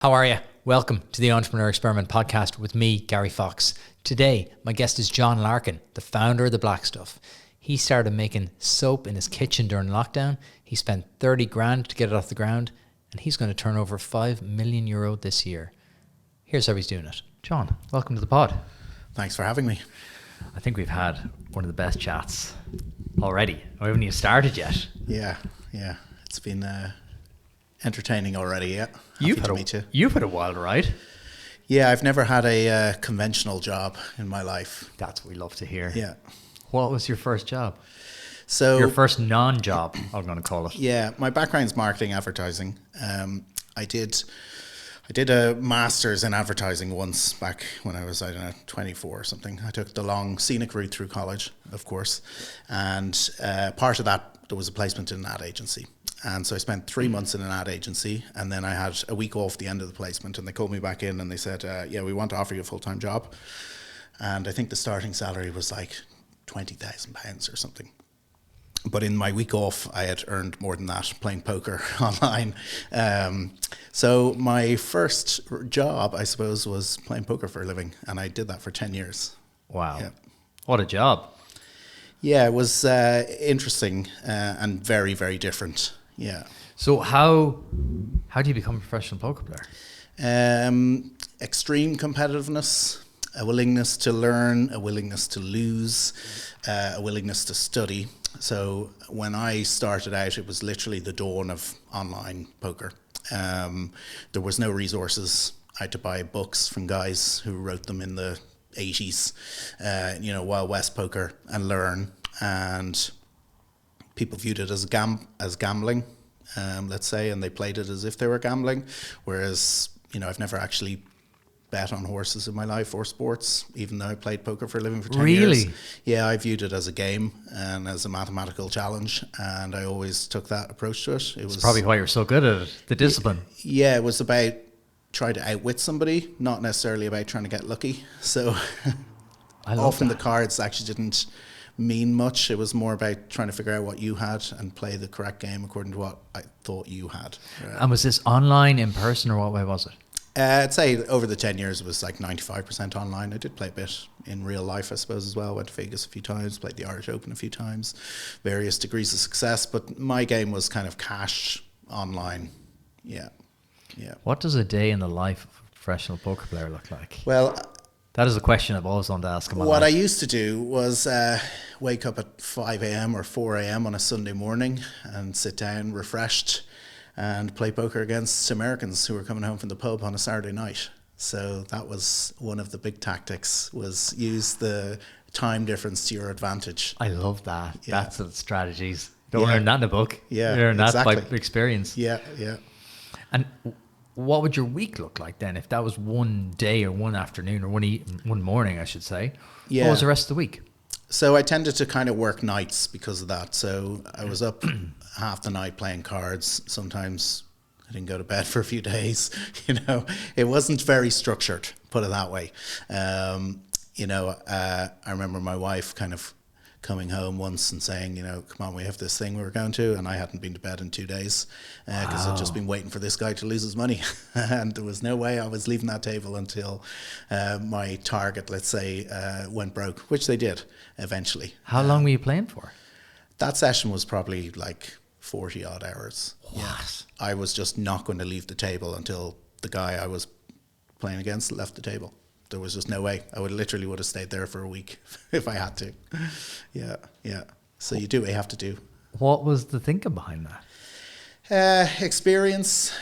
How are you? Welcome to the Entrepreneur Experiment podcast with me, Gary Fox. Today, my guest is John Larkin, the founder of The Black Stuff. He started making soap in his kitchen during lockdown. He spent 30 grand to get it off the ground, and he's going to turn over €5 million this year. Here's how he's doing it. John, welcome to the pod. Thanks for having me. I think we've had one of the best chats already. We haven't even started yet. Yeah. It's been entertaining already, yeah. You've had a wild ride. Yeah, I've never had a conventional job in my life. That's what we love to hear. Yeah. What was your first job? So Your first non-job, I'm going to call it. Yeah, my background's marketing, advertising. I did a master's in advertising once back when I was, 24 or something. I took the long scenic route through college, of course. And part of that, there was a placement in an ad agency. And so I spent 3 months in an ad agency, and then I had a week off the end of the placement, and they called me back in and they said, we want to offer you a full-time job. And I think the starting salary was like £20,000 or something. But in my week off, I had earned more than that playing poker online. So my first job, I suppose, was playing poker for a living, and I did that for 10 years. Wow. Yeah. What a job. Yeah, it was interesting and very, very different. Yeah. So how do you become a professional poker player? Extreme competitiveness, a willingness to learn, a willingness to lose, a willingness to study. So when I started out, it was literally the dawn of online poker. There was no resources. I had to buy books from guys who wrote them in the 80s, Wild West poker, and learn. And people viewed it as gambling, let's say, and they played it as if they were gambling. Whereas, I've never actually bet on horses in my life or sports, even though I played poker for a living for 10 years. Really? Yeah, I viewed it as a game and as a mathematical challenge, and I always took that approach to it. It's probably why you're so good at it, the discipline. Yeah, it was about trying to outwit somebody, not necessarily about trying to get lucky. So often the cards actually didn't mean much. It was more about trying to figure out what you had and play the correct game according to what I thought you had. And was this online, in person, or what way was it? I'd say over the 10 years it was like 95% online. I did play a bit in real life, I suppose, as well. Went to Vegas a few times, played the Irish Open a few times, various degrees of success. But my game was kind of cash online. Yeah. What does a day in the life of a professional poker player look like? Well, that is a question I've always wanted to ask in my what life. I used to do was wake up at 5 a.m. or 4 a.m. on a Sunday morning and sit down refreshed and play poker against Americans who were coming home from the pub on a Saturday night. So that was one of the big tactics, was use the time difference to your advantage. I love that. Yeah. That's the strategies. Don't learn that in a book. Yeah, you learn exactly. that by experience. Yeah. And what would your week look like then if that was one day or one afternoon or one morning, I should say? Yeah. What was the rest of the week? So I tended to kind of work nights because of that. So I was up half the night playing cards. Sometimes I didn't go to bed for a few days. It wasn't very structured, put it that way. I remember my wife kind of coming home once and saying, come on, we have this thing we're going to, and I hadn't been to bed in 2 days because I'd just been waiting for this guy to lose his money, and there was no way I was leaving that table until my target, let's say, went broke, which they did eventually. How long were you playing for? That session was probably like 40 odd hours. What? Yeah. I was just not going to leave the table until the guy I was playing against left the table. There was just no way. I would have stayed there for a week if I had to. Yeah. So you do what you have to do. What was the thinking behind that? Experience.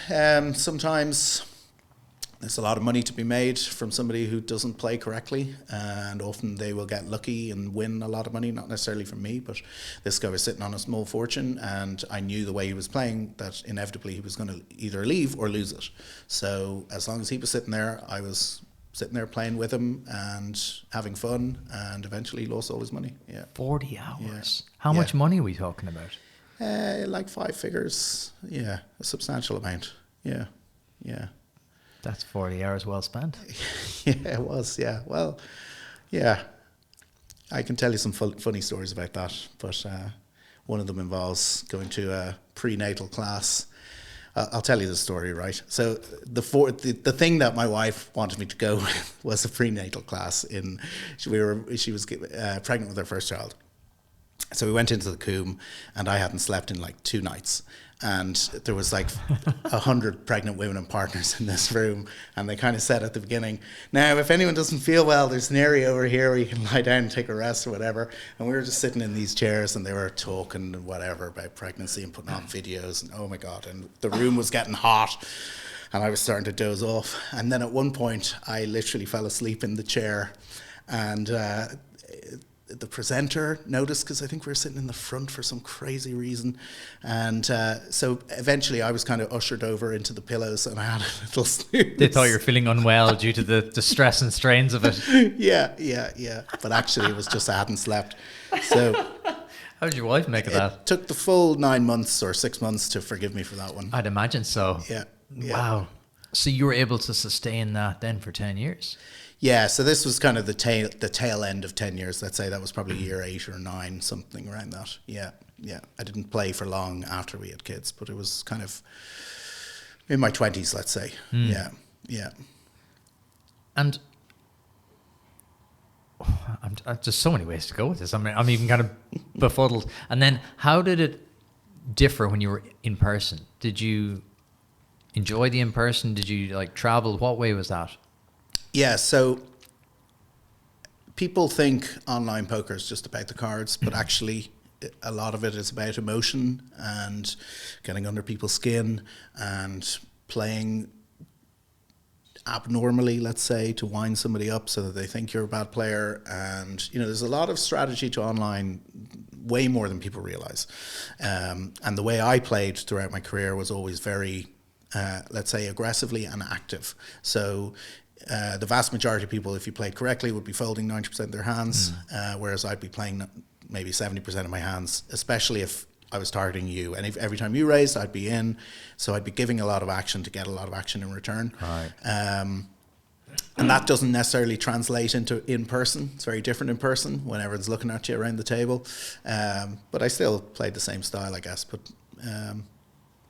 Sometimes there's a lot of money to be made from somebody who doesn't play correctly, and often they will get lucky and win a lot of money, not necessarily from me, but this guy was sitting on a small fortune, and I knew the way he was playing that inevitably he was going to either leave or lose it. So as long as he was sitting there, I was sitting there playing with him and having fun, and eventually lost all his money. Yeah. 40 hours. Yeah. How much money are we talking about? Like 5 figures. Yeah, a substantial amount. Yeah. That's 40 hours well spent. Yeah, it was. Yeah. Well, yeah. I can tell you some funny stories about that, but one of them involves going to a prenatal class I'll tell you the story, right? So the thing that my wife wanted me to go with was a prenatal class. She was pregnant with her first child. So we went into the coombe, and I hadn't slept in like 2 nights. And there was like 100 pregnant women and partners in this room. And they kind of said at the beginning, now, if anyone doesn't feel well, there's an area over here where you can lie down and take a rest or whatever. And we were just sitting in these chairs, and they were talking and whatever about pregnancy and putting on videos. And oh my God, and the room was getting hot. And I was starting to doze off. And then at one point, I literally fell asleep in the chair. And the presenter noticed, because I think we were sitting in the front for some crazy reason. And so eventually I was kind of ushered over into the pillows, and I had a little snooze. They thought you were feeling unwell due to the stress and strains of it. Yeah. But actually it was just I hadn't slept. So how did your wife make of that? It took the full 9 months or 6 months to forgive me for that one. I'd imagine so. Yeah. Wow. So you were able to sustain that then for 10 years? Yeah, so this was kind of the tail end of 10 years. Let's say that was probably year 8 or 9, something around that. Yeah. I didn't play for long after we had kids, but it was kind of in my 20s, let's say. Yeah. And there's so many ways to go with this. I mean, I'm even kind of befuddled. And then how did it differ when you were in person? Did you enjoy the in-person? Did you like travel? What way was that? Yeah, so people think online poker is just about the cards, but actually a lot of it is about emotion and getting under people's skin and playing abnormally, let's say, to wind somebody up so that they think you're a bad player. And, there's a lot of strategy to online, way more than people realize. And the way I played throughout my career was always very, let's say, aggressively and active. So the vast majority of people, if you played correctly, would be folding 90% of their hands, whereas I'd be playing maybe 70% of my hands, especially if I was targeting you. And if every time you raised, I'd be in. So I'd be giving a lot of action to get a lot of action in return. Right. And that doesn't necessarily translate into in person. It's very different in person when everyone's looking at you around the table. But I still played the same style, I guess. But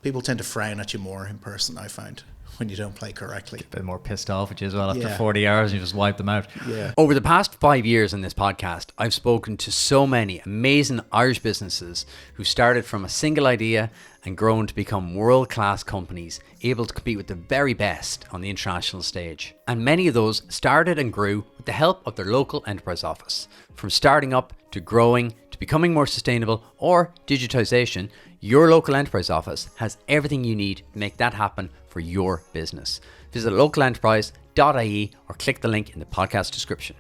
people tend to frown at you more in person, I find, when you don't play correctly. A bit more pissed off at you as well after 40 hours, you just wipe them out. Yeah. Over the past 5 years in this podcast, I've spoken to so many amazing Irish businesses who started from a single idea and grown to become world-class companies able to compete with the very best on the international stage. And many of those started and grew with the help of their local enterprise office. From starting up to growing to becoming more sustainable or digitization, your local enterprise office has everything you need to make that happen for your business. Visit localenterprise.ie or click the link in the podcast description.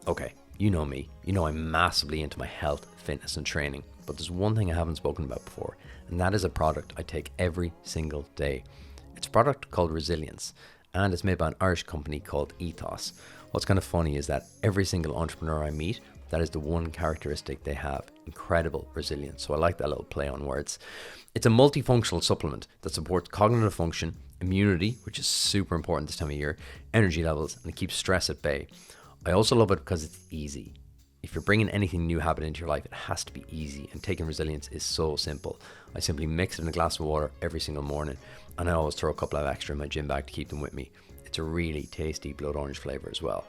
Okay, you know me. You know I'm massively into my health, fitness and training. But there's one thing I haven't spoken about before, and that is a product I take every single day. It's a product called Resilience, and it's made by an Irish company called Ethos. What's kind of funny is that every single entrepreneur I meet, that is the one characteristic they have: incredible resilience. So I like that little play on words. It's a multifunctional supplement that supports cognitive function, immunity, which is super important this time of year, energy levels, and it keeps stress at bay. I also love it because it's easy. If you're bringing anything new habit into your life, it has to be easy, and taking Resilience is so simple. I simply mix it in a glass of water every single morning, and I always throw a couple of extra in my gym bag to keep them with me. It's a really tasty blood orange flavor as well.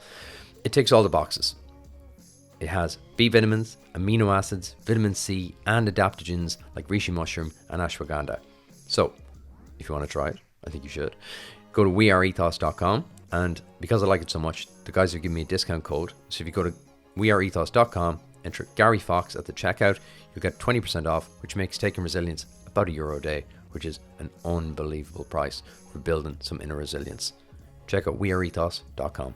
It ticks all the boxes. It has B vitamins, amino acids, vitamin C, and adaptogens like reishi mushroom and ashwagandha. So, if you want to try it, I think you should. Go to weareethos.com, and because I like it so much, the guys have given me a discount code. So if you go to weareethos.com, enter Gary Fox at the checkout, you'll get 20% off, which makes taking Resilience about €1 a day, which is an unbelievable price for building some inner resilience. Check out weareethos.com.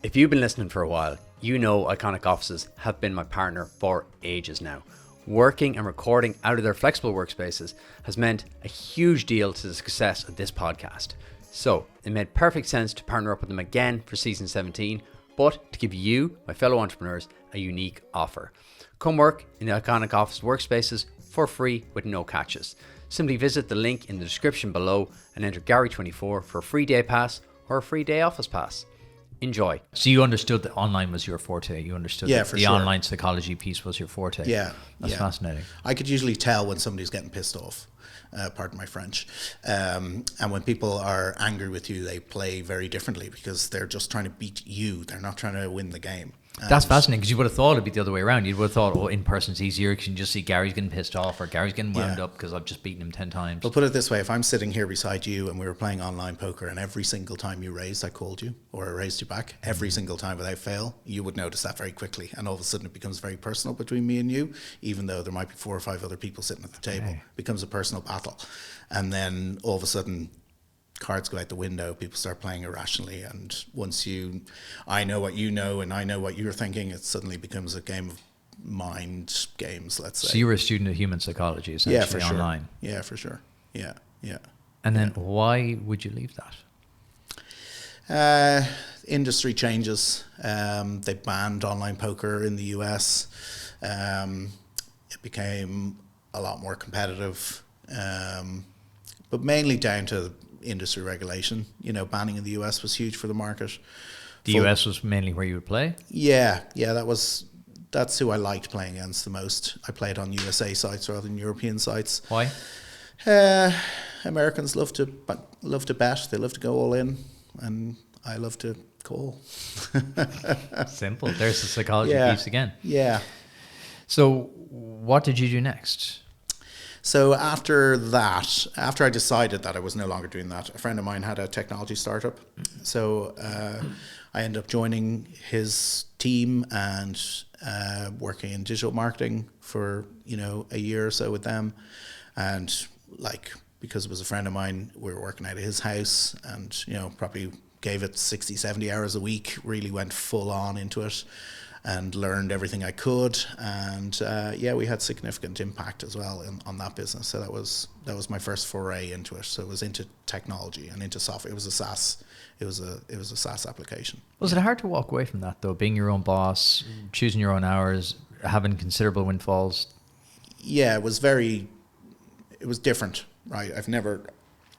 If you've been listening for a while, you know Iconic Offices have been my partner for ages now. Working and recording out of their flexible workspaces has meant a huge deal to the success of this podcast. So it made perfect sense to partner up with them again for season 17, but to give you, my fellow entrepreneurs, a unique offer. Come work in the Iconic Office workspaces for free with no catches. Simply visit the link in the description below and enter Gary24 for a free day pass or a free day office pass. Enjoy. So you understood that online was your forte. You understood that the online psychology piece was your forte. Yeah. That's fascinating. I could usually tell when somebody's getting pissed off. Pardon my French. And when people are angry with you, they play very differently because they're just trying to beat you. They're not trying to win the game. That's fascinating, because you would have thought it'd be the other way around. You would have thought, oh, in person's easier because you can just see Gary's getting pissed off or Gary's getting wound up because I've just beaten him 10 times. But put it this way, if I'm sitting here beside you and we were playing online poker and every single time you raised, I called you or I raised you back, every single time without fail, you would notice that very quickly. And all of a sudden it becomes very personal between me and you, even though there might be 4 or 5 other people sitting at the table. It becomes a personal battle. And then all of a sudden cards go out the window, people start playing irrationally, and once I know what you know and I know what you're thinking, it suddenly becomes a game of mind games, let's say. So you were a student of human psychology, essentially, for sure. online. Yeah, for sure. Yeah. And then why would you leave that? Industry changes. They banned online poker in the US. It became a lot more competitive, but mainly down to industry regulation. Banning in the US was huge for the market. The US was mainly where you would play? Yeah, that's who I liked playing against the most. I played on USA sites rather than European sites. Why? Americans love to bet. They love to go all in, and I love to call. Simple. There's the psychology piece again. Yeah. So what did you do next? So after I decided that I was no longer doing that, a friend of mine had a technology startup. So I ended up joining his team and working in digital marketing for, a year or so with them. And because it was a friend of mine, we were working out of his house and, probably gave it 60, 70 hours a week, really went full on into it and learned everything I could. And we had significant impact as well on that business. So that was my first foray into it. So it was into technology and into software. It was a SaaS. It was a SaaS application. Was it hard to walk away from that though? Being your own boss, choosing your own hours, having considerable windfalls? Yeah, it was different, right? I've never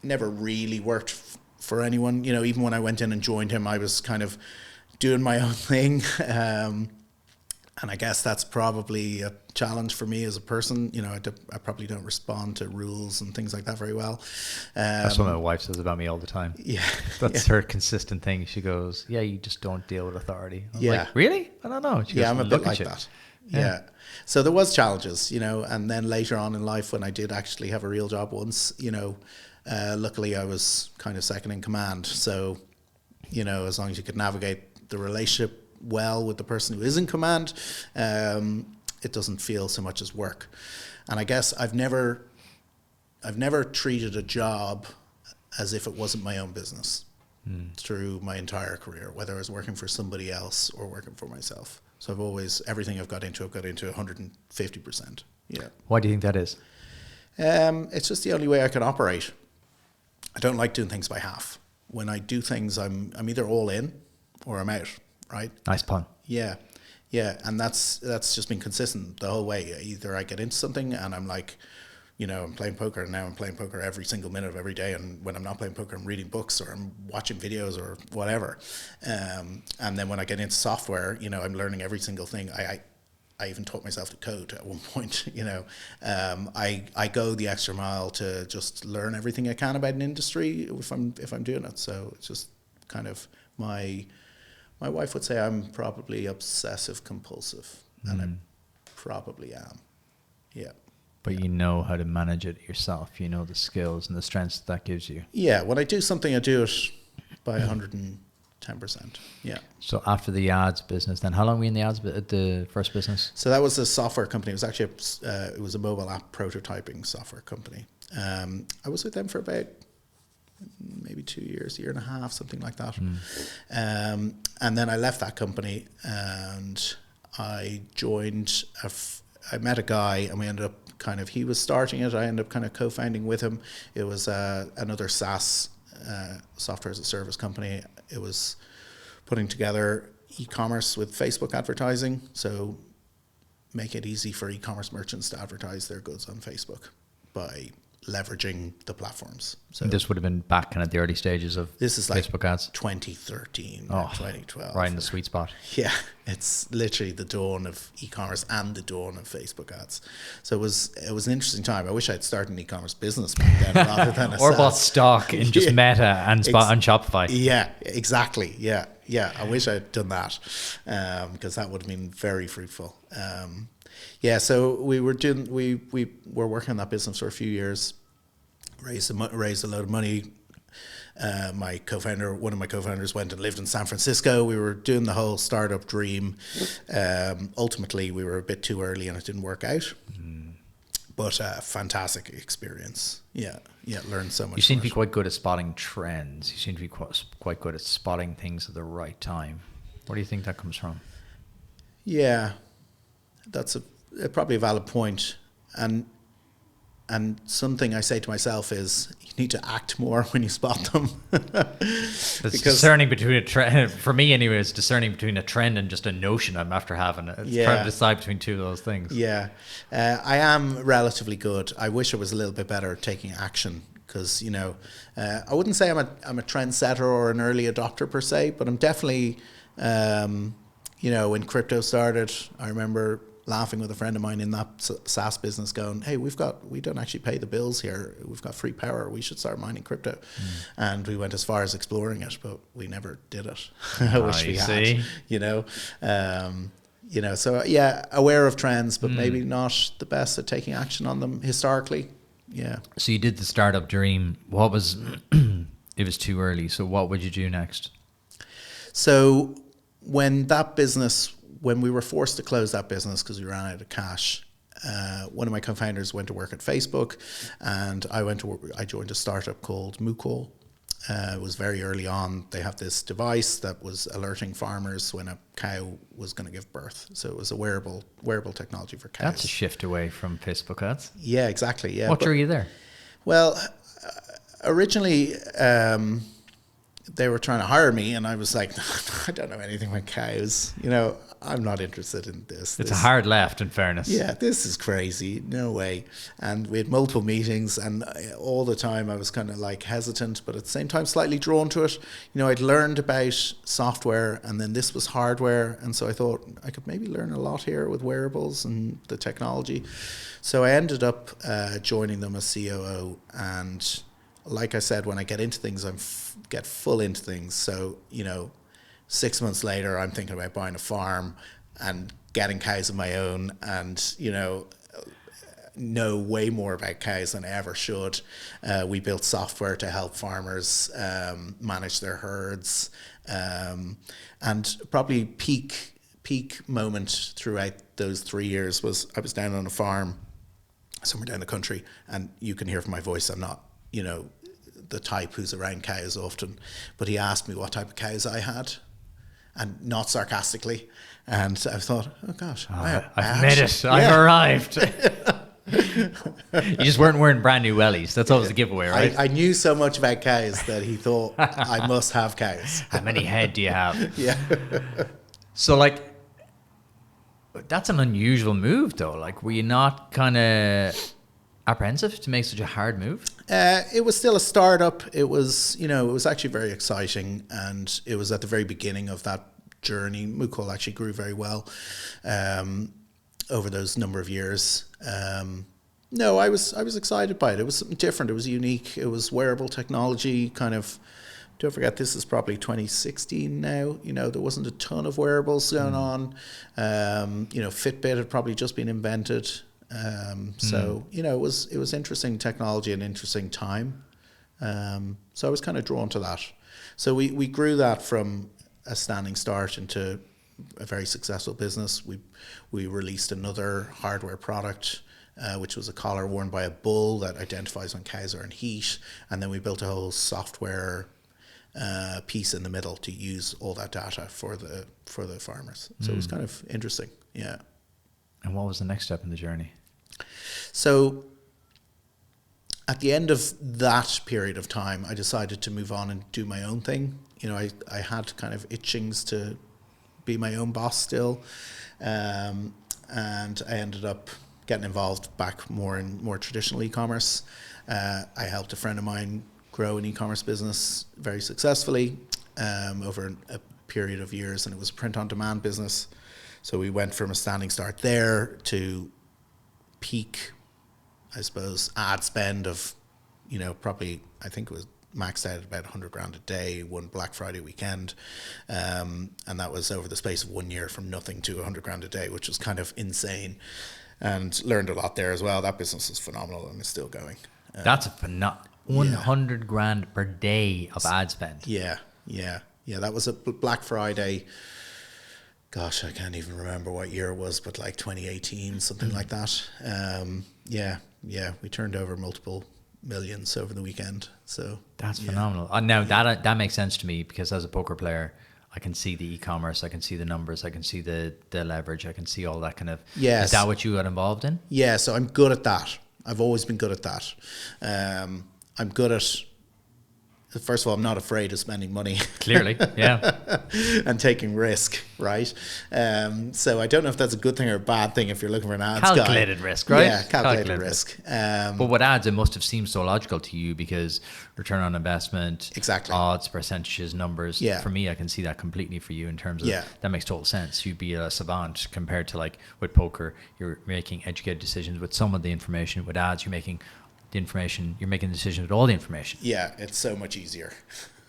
really worked for anyone. Even when I went in and joined him, I was kind of doing my own thing. And I guess that's probably a challenge for me as a person. I probably don't respond to rules and things like that very well. That's what my wife says about me all the time. Yeah. That's her consistent thing. She goes, yeah, you just don't deal with authority. I'm like, really? I don't know. She goes, I'm a bit like you. that. Yeah. So there was challenges, and then later on in life when I did actually have a real job once, luckily I was kind of second in command. So, as long as you could navigate the relationship well with the person who is in command, it doesn't feel so much as work. And I guess I've never treated a job as if it wasn't my own business through my entire career, whether I was working for somebody else or working for myself. So everything I've got into 150%. Yeah. Why do you think that is? It's just the only way I can operate. I don't like doing things by half. When I do things, I'm either all in or I'm out, right? Nice pun. Yeah. And that's just been consistent the whole way. Either I get into something and I'm like, I'm playing poker, and now I'm playing poker every single minute of every day. And when I'm not playing poker, I'm reading books or I'm watching videos or whatever. And then when I get into software, I'm learning every single thing. I even taught myself to code at one point. I go the extra mile to just learn everything I can about an industry if I'm doing it. So it's just kind of my wife would say I'm probably obsessive compulsive, and I probably am. Yeah. But you know how to manage it yourself. You know the skills and the strengths that gives you. Yeah. When I do something, I do it by 110%. Yeah. So after the ads business, then how long were you in the first business? So that was a software company. It was actually it was a mobile app prototyping software company. I was with them for about maybe 2 years, year and a half, something like that. And then I left that company and I joined I met a guy and we ended up he was starting it. I ended up kind of co-founding with him. It was another SaaS software as a service company. It was putting together eCommerce with Facebook advertising. So make it easy for e-commerce merchants to advertise their goods on Facebook by leveraging the platforms. So This would have been back kind of the early stages of this is like Facebook ads. 2013 or 2012. Right in the sweet spot. Yeah, it's literally the dawn of e-commerce and the dawn of Facebook ads. So it was an interesting time. I wish I'd started an e-commerce business back then rather than a Or SaaS. bought stock in just Meta and Shopify. Yeah, exactly. Yeah. I wish I'd done that because that would have been very fruitful. So we were working on that business for a few years. Raised a load of money. One of my co-founders went and lived in San Francisco. We were doing the whole startup dream. Ultimately, we were a bit too early and it didn't work out. But fantastic experience. Yeah, learned so much. You seem to be quite good at spotting trends. You seem to be quite good at spotting things at the right time. Where do you think that comes from? Yeah, that's probably a valid point. And something I say to myself is, you need to act more when you spot them. It's discerning between a trend. For me, anyway, it's discerning between a trend and just a notion I'm after having. It's trying to decide between two of those things. Yeah, I am relatively good. I wish I was a little bit better at taking action because, I wouldn't say I'm a trendsetter or an early adopter per se, but I'm definitely, when crypto started, I remember laughing with a friend of mine in that SaaS business going, hey, we don't actually pay the bills here. We've got free power. We should start mining crypto. And we went as far as exploring it, but we never did it. I wish we had, so yeah, aware of trends, but maybe not the best at taking action on them historically. Yeah. So you did the startup dream. It was too early. So what would you do next? So when we were forced to close that business because we ran out of cash, one of my co-founders went to work at Facebook, and I joined a startup called Moocall. It was very early on. They have this device that was alerting farmers when a cow was going to give birth. So it was a wearable technology for cows. That's a shift away from Facebook ads. Yeah, exactly. Yeah. What drew you there? Well, originally, they were trying to hire me, and I was like, I don't know anything about cows. I'm not interested in this. It's a hard left, in fairness. Yeah, this is crazy. No way. And we had multiple meetings, and all the time I was kind of like hesitant, but at the same time slightly drawn to it. I'd learned about software, and then this was hardware, and so I thought I could maybe learn a lot here with wearables and the technology. So I ended up joining them as COO, and like I said, when I get into things, I get full into things. So, 6 months later, I'm thinking about buying a farm and getting cows of my own and, know way more about cows than I ever should. We built software to help farmers manage their herds. And probably peak moment throughout those 3 years was I was down on a farm somewhere down the country, and you can hear from my voice I'm not, the type who's around cows often, but he asked me what type of cows I had, and not sarcastically, and I thought, oh gosh, I've made it. Yeah. I've arrived. You just weren't wearing brand new wellies. That's always the giveaway, right? I knew so much about cows that he thought I must have cows. How many head do you have? Yeah. So that's an unusual move though. Were you not kind of apprehensive to make such a hard move? It was still a startup. It was, it was actually very exciting, and it was at the very beginning of that journey. Moocall actually grew very well over those number of years. No, I was excited by it. It was something different. It was unique. It was wearable technology. Kind of, don't forget, this is probably 2016 now. There wasn't a ton of wearables going on. Fitbit had probably just been invented. So, it was interesting technology and interesting time. So I was kind of drawn to that. So we grew that from a standing start into a very successful business. We released another hardware product, which was a collar worn by a bull that identifies when cows are in heat. And then we built a whole software piece in the middle to use all that data for the farmers. So it was kind of interesting. Yeah. And what was the next step in the journey? So at the end of that period of time, I decided to move on and do my own thing. I had kind of itchings to be my own boss still. And I ended up getting involved back more in more traditional e-commerce. I helped a friend of mine grow an e-commerce business very successfully over a period of years, and it was a print-on-demand business. So we went from a standing start there to peak, I suppose, ad spend of, probably, I think it was maxed out at about 100 grand a day, one Black Friday weekend. And that was over the space of 1 year, from nothing to 100 grand a day, which was kind of insane. And learned a lot there as well. That business is phenomenal and is still going. That's a 100 grand per day of ad spend. Yeah. That was a Black Friday. Gosh, I can't even remember what year it was, but like 2018, something like that. We turned over multiple millions over the weekend. So that's phenomenal. Now that makes sense to me, because as a poker player, I can see the e-commerce, I can see the numbers, I can see the leverage, I can see all that kind of. Yes. Is that what you got involved in? Yeah, so I'm good at that. I've always been good at that. I'm good at. First of all, I'm not afraid of spending money. Clearly, yeah. And taking risk, right? So I don't know if that's a good thing or a bad thing if you're looking for an ads calculated guy. risk, right? Yeah, calculated risk. But with ads, it must have seemed so logical to you, because return on investment, exactly, odds, percentages, numbers. Yeah. For me, I can see that completely for you in terms of that makes total sense. You'd be a savant compared to, like, with poker, you're making educated decisions with some of the information. With ads, you're making the information, you're making decisions with all the information. Yeah, it's so much easier.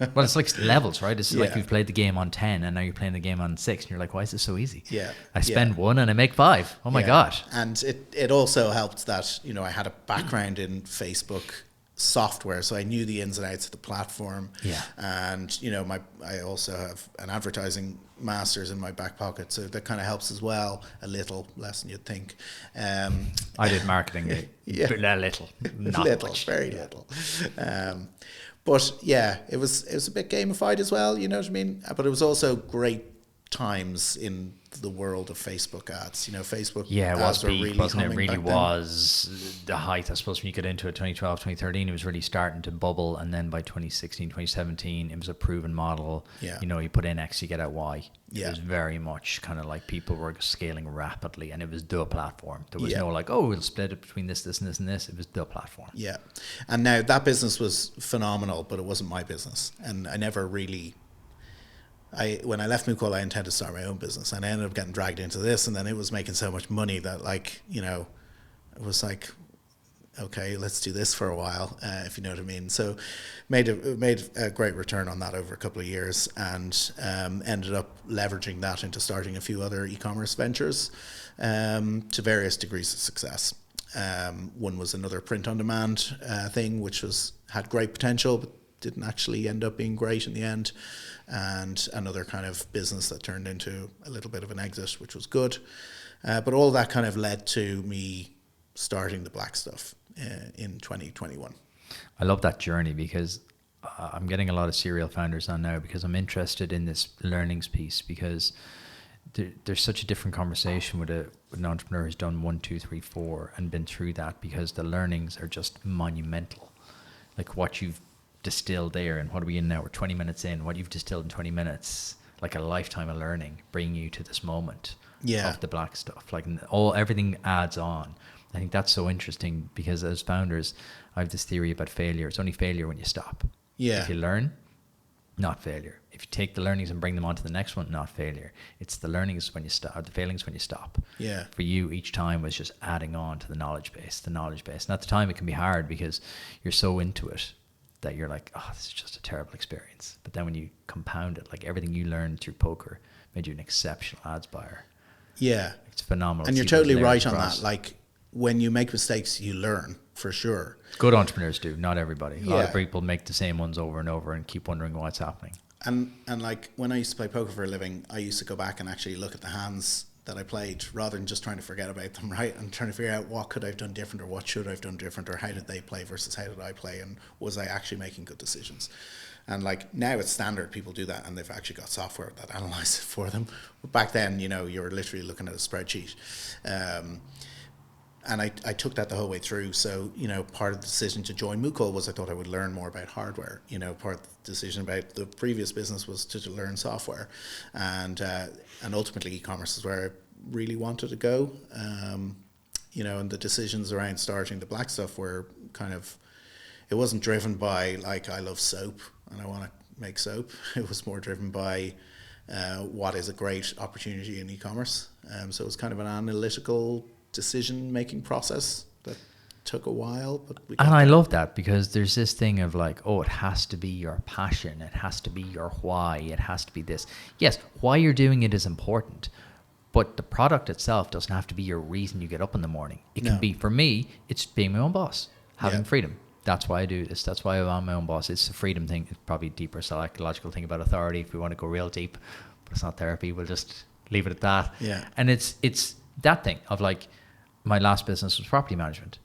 Well, it's like levels, right? It's like you've played the game on 10 and now you're playing the game on 6 and you're like, why is this so easy? Yeah. I spend 1 and I make 5. Oh my gosh. And it also helped that, I had a background in Facebook software, so I knew the ins and outs of the platform. Yeah. And, I also have an advertising master's in my back pocket, so that kind of helps as well, a little, less than you'd think. I did marketing a little, not little, much. very little. But yeah, it was a bit gamified as well, you know what I mean? But it was also great times in the world of Facebook ads. Facebook it was ads were peak, really wasn't it? humming Really back then. was the height. I suppose when you get into it, 2012, 2013, it was really starting to bubble. And then by 2016, 2017, it was a proven model. Yeah. You put in X, you get out Y. Yeah. It was very much kind of like people were scaling rapidly, and it was the platform. There was no like, oh, we'll split it between this, this, and this, and this. It was the platform. Yeah. And now that business was phenomenal, but it wasn't my business. And I never really... when I left Moocall, I intended to start my own business, and I ended up getting dragged into this, and then it was making so much money that, it was like, okay, let's do this for a while, if you know what I mean. So made a great return on that over a couple of years, and ended up leveraging that into starting a few other e-commerce ventures to various degrees of success. One was another print-on-demand thing, which had great potential, but didn't actually end up being great in the end. And another kind of business that turned into a little bit of an exit, which was good. But all that kind of led to me starting the Black Stuff in 2021. I love that journey, because I'm getting a lot of serial founders on now, because I'm interested in this learnings piece, because there's such a different conversation with an entrepreneur who's done 1, 2, 3, 4 and been through that, because the learnings are just monumental. Like what you've distilled there, and what are we in now? We're 20 minutes in. What you've distilled in 20 minutes, like a lifetime of learning, bringing you to this moment of the Black Stuff. Like everything adds on. I think that's so interesting, because as founders, I have this theory about failure. It's only failure when you stop. Yeah. If you learn, not failure. If you take the learnings and bring them on to the next one, not failure. It's the learnings when you stop, the failings when you stop. Yeah. For you, each time was just adding on to the knowledge base. And at the time, it can be hard because you're so into it that you're like, oh, this is just a terrible experience. But then when you compound it, like everything you learned through poker made you an exceptional ads buyer. Yeah. It's phenomenal. And you're totally right on that. Like, when you make mistakes, you learn, for sure. Good entrepreneurs do, not everybody. A lot of people make the same ones over and over and keep wondering what's happening. And like, when I used to play poker for a living, I used to go back and actually look at the hands that I played, rather than just trying to forget about them, right? And trying to figure out what could I have done different, or what should I have done different, or how did they play versus how did I play, and was I actually making good decisions? And like, now it's standard, people do that, and they've actually got software that analyzes it for them. But back then, you were literally looking at a spreadsheet. And I took that the whole way through. So, part of the decision to join Moocall was I thought I would learn more about hardware. Part of the decision about the previous business was to learn software. And ultimately e-commerce is where I really wanted to go. and the decisions around starting the black stuff were kind of, it wasn't driven by like, I love soap and I want to make soap. It was more driven by what is a great opportunity in e-commerce. So it was kind of an analytical decision-making process that took a while. But I love that, because there's this thing of like, oh, it has to be your passion. It has to be your why. It has to be this. Yes, why you're doing it is important, but the product itself doesn't have to be your reason you get up in the morning. It can be, for me, it's being my own boss, having freedom. That's why I do this. That's why I'm my own boss. It's a freedom thing. It's probably a deeper psychological thing about authority if we want to go real deep, but it's not therapy. We'll just leave it at that. Yeah. And it's that thing of like, my last business was property management.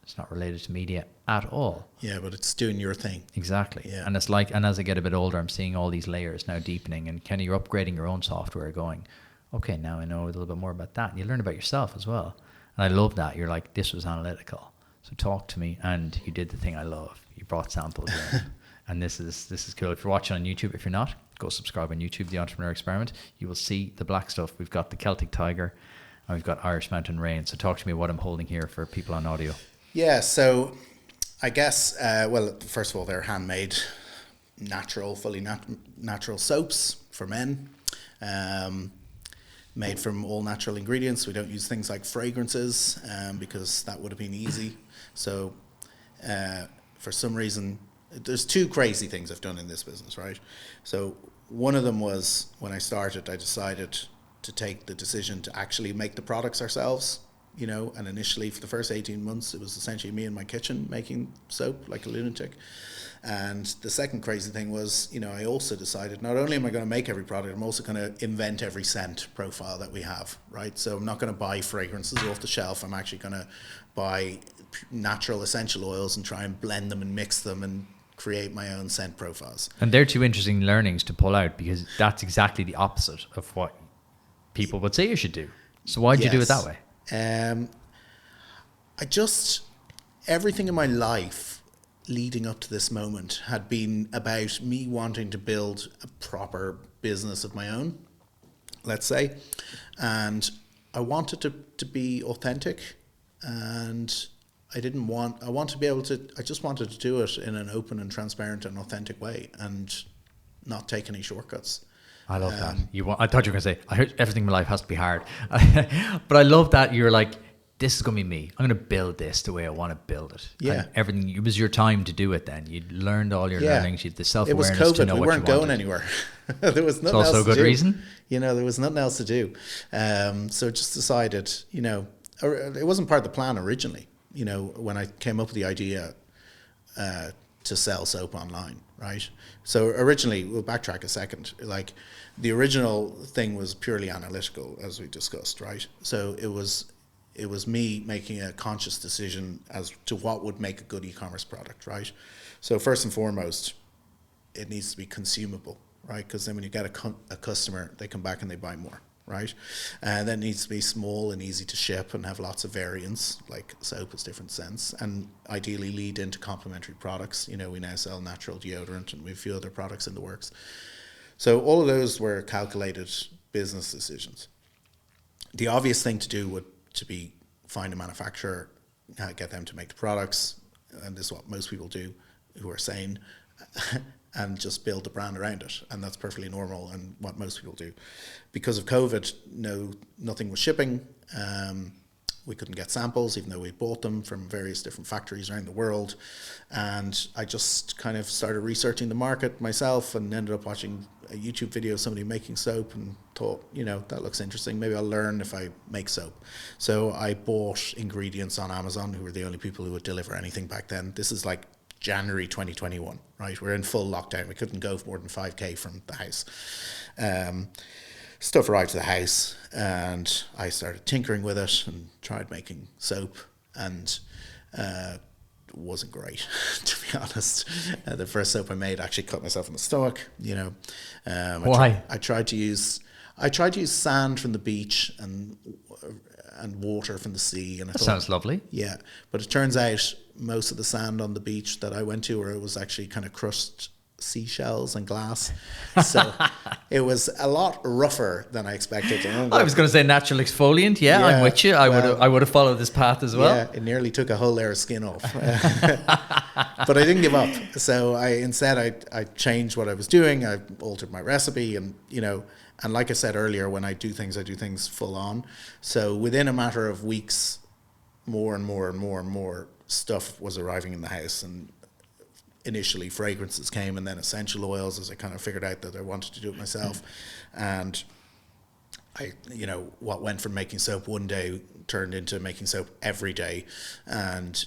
It's not related to media at all. Yeah, but it's doing your thing. Exactly. Yeah. And it's like, and as I get a bit older, I'm seeing all these layers now deepening, and kind of you're upgrading your own software going, okay, now I know a little bit more about that. And you learn about yourself as well. And I love that. You're like, this was analytical. So talk to me. And you did the thing I love. You brought samples in. And this is cool. If you're watching on YouTube, if you're not, go subscribe on YouTube, The Entrepreneur Experiment. You will see the black stuff. We've got the Celtic Tiger and we've got Irish Mountain Rain. So talk to me what I'm holding here for people on audio. Yeah, so I guess, well, first of all, they're handmade, natural, fully natural soaps for men, made from all natural ingredients. We don't use things like fragrances because that would have been easy. So for some reason, there's two crazy things I've done in this business, right? So one of them was when I started, I decided to take the decision to actually make the products ourselves. And initially for the first 18 months, it was essentially me in my kitchen making soap like a lunatic. And the second crazy thing was, I also decided not only am I going to make every product, I'm also going to invent every scent profile that we have, right? So I'm not going to buy fragrances off the shelf. I'm actually going to buy natural essential oils and try and blend them and mix them and create my own scent profiles. And they're two interesting learnings to pull out, because that's exactly the opposite of what people would say you should do. So why did you do it that way? Everything in my life leading up to this moment had been about me wanting to build a proper business of my own, let's say. And I wanted to be authentic, and I just wanted to do it in an open and transparent and authentic way and not take any shortcuts. I love that. I thought you were going to say, I heard everything in my life has to be hard. But I love that you're like, this is going to be me. I'm going to build this the way I want to build it. Yeah. And everything, it was your time to do it then. You'd learned all your learnings. You had the self-awareness it was COVID. to know we what weren't you wanted. going anywhere. There was nothing else to do. It's also a good reason. There was nothing else to do. So just decided, it wasn't part of the plan originally, when I came up with the idea to sell soap online, right? So originally, we'll backtrack a second, like the original thing was purely analytical, as we discussed, right? So it was me making a conscious decision as to what would make a good e-commerce product, right? So first and foremost, it needs to be consumable, right? Because then when you get a customer, they come back and they buy more, right? And that needs to be small and easy to ship and have lots of variants, like soap has different scents, and ideally lead into complementary products. We now sell natural deodorant and we have a few other products in the works. So all of those were calculated business decisions. The obvious thing to do would to be find a manufacturer, get them to make the products, and this is what most people do who are sane, and just build the brand around it. And that's perfectly normal and what most people do. Because of COVID, nothing was shipping. We couldn't get samples, even though we bought them from various different factories around the world. And I just kind of started researching the market myself and ended up watching a YouTube video of somebody making soap and thought, that looks interesting. Maybe I'll learn if I make soap. So I bought ingredients on Amazon, who were the only people who would deliver anything back then. This is like January 2021, right? We're in full lockdown. We couldn't go more than 5K from the house. Stuff arrived to the house and I started tinkering with it and tried making soap, and it wasn't great, to be honest. The first soap I made actually cut myself in the stomach, Why? I tried to use sand from the beach and water from the sea, and That sounds lovely. Yeah, but it turns out most of the sand on the beach that I went to, where it was actually kind of crushed seashells and glass. So it was a lot rougher than I expected. I was going to say natural exfoliant. Yeah, Yeah, I'm with you. I would have followed this path as well. Yeah, it nearly took a whole layer of skin off. But I didn't give up. So I changed what I was doing. I altered my recipe, and and like I said earlier, when I do things full on. So within a matter of weeks, more and more stuff was arriving in the house, and initially fragrances came, and then essential oils as I kind of figured out that I wanted to do it myself. And I, what went from making soap one day turned into making soap every day. And,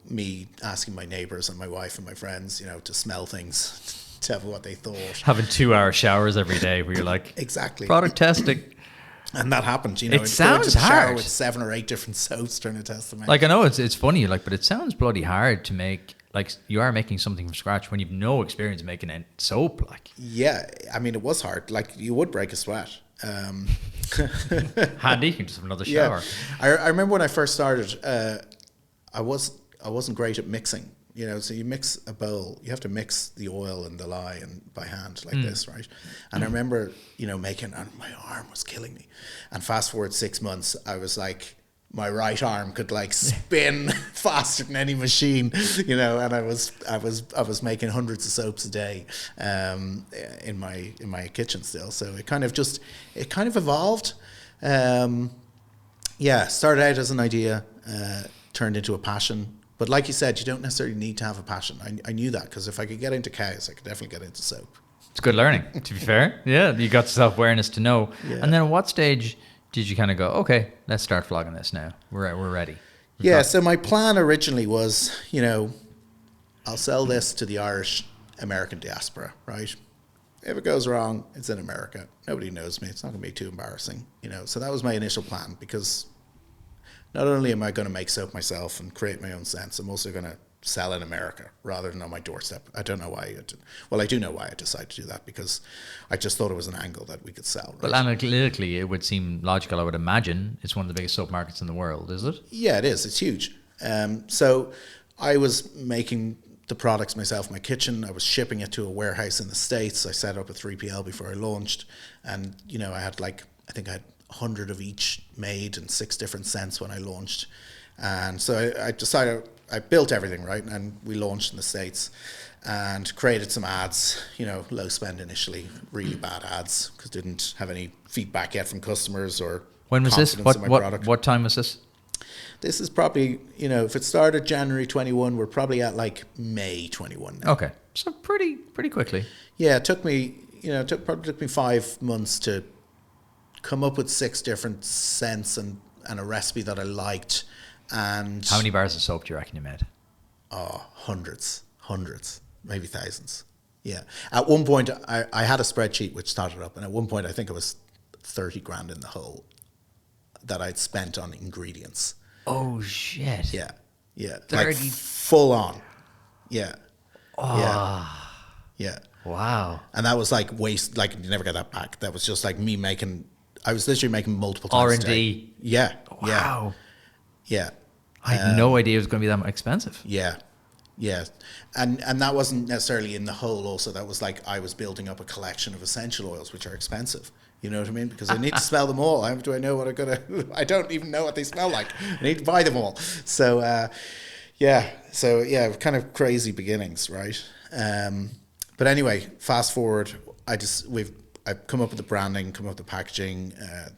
me asking my neighbors and my wife and my friends, to smell things, tell me what they thought. Having 2-hour showers every day where you're like, exactly. Product testing. And that happened, It sounds going to the shower hard. with 7 or 8 different soaps trying to test them out. Like, I know it's funny, like, but it sounds bloody hard to make. Like, you are making something from scratch when you've no experience making a soap. Like, yeah, I mean, it was hard. Like, you would break a sweat. Handy, you can just have another shower. Yeah. I remember when I first started, I wasn't great at mixing. So you mix a bowl, you have to mix the oil and the lye and by hand like this, right? And I remember, making, and my arm was killing me. And fast forward 6 months, I was like, my right arm could like spin faster than any machine, and I was making hundreds of soaps a day in my kitchen still. So it kind of evolved. Started out as an idea, turned into a passion. But like you said, you don't necessarily need to have a passion. I knew that, because if I could get into cows, I could definitely get into soap. It's good learning, to be fair. Yeah, you got self-awareness to know. Yeah. And then at what stage did you kind of go, okay, let's start vlogging this now. We're ready. So my plan originally was, I'll sell this to the Irish American diaspora, right? If it goes wrong, it's in America. Nobody knows me. It's not going to be too embarrassing, So that was my initial plan, because not only am I going to make soap myself and create my own scents, I'm also going to sell in America rather than on my doorstep. I don't know why. I do know why I decided to do that, because I just thought it was an angle that we could sell. Right? Well, analytically, it would seem logical, I would imagine. It's one of the biggest soap markets in the world, is it? Yeah, it is. It's huge. So I was making the products myself in my kitchen. I was shipping it to a warehouse in the States. I set up a 3PL before I launched. And, I had I think I had 100 of each made and 6 different scents when I launched. And so I decided, I built everything, right? And we launched in the States and created some ads, low spend initially, really bad ads, because didn't have any feedback yet from customers or when was this? confidence in my product. What time was this? This is probably, if it started January 21, we're probably at like May 21 now. Okay. So pretty quickly. Yeah, it took me, probably took me 5 months to come up with 6 different scents and a recipe that I liked. And how many bars of soap do you reckon you made? Oh, hundreds, maybe thousands. Yeah. At one point, I had a spreadsheet which started up, and at one point, I think it was 30 grand in the hole that I'd spent on ingredients. Oh, shit. Yeah. 30. Like full on. Yeah. Oh. Yeah. Wow. And that was like waste, like you never get that back. That was just like me I was literally making multiple times R&D. a day. Yeah. Wow. Yeah. I had no idea it was going to be that expensive. Yeah. And that wasn't necessarily in the whole also. That was like I was building up a collection of essential oils, which are expensive. You know what I mean? Because I need to smell them all. How do I know what I'm going to... I don't even know what they smell like. I need to buy them all. So, kind of crazy beginnings, right? But anyway, fast forward, I've come up with the branding, come up with the packaging,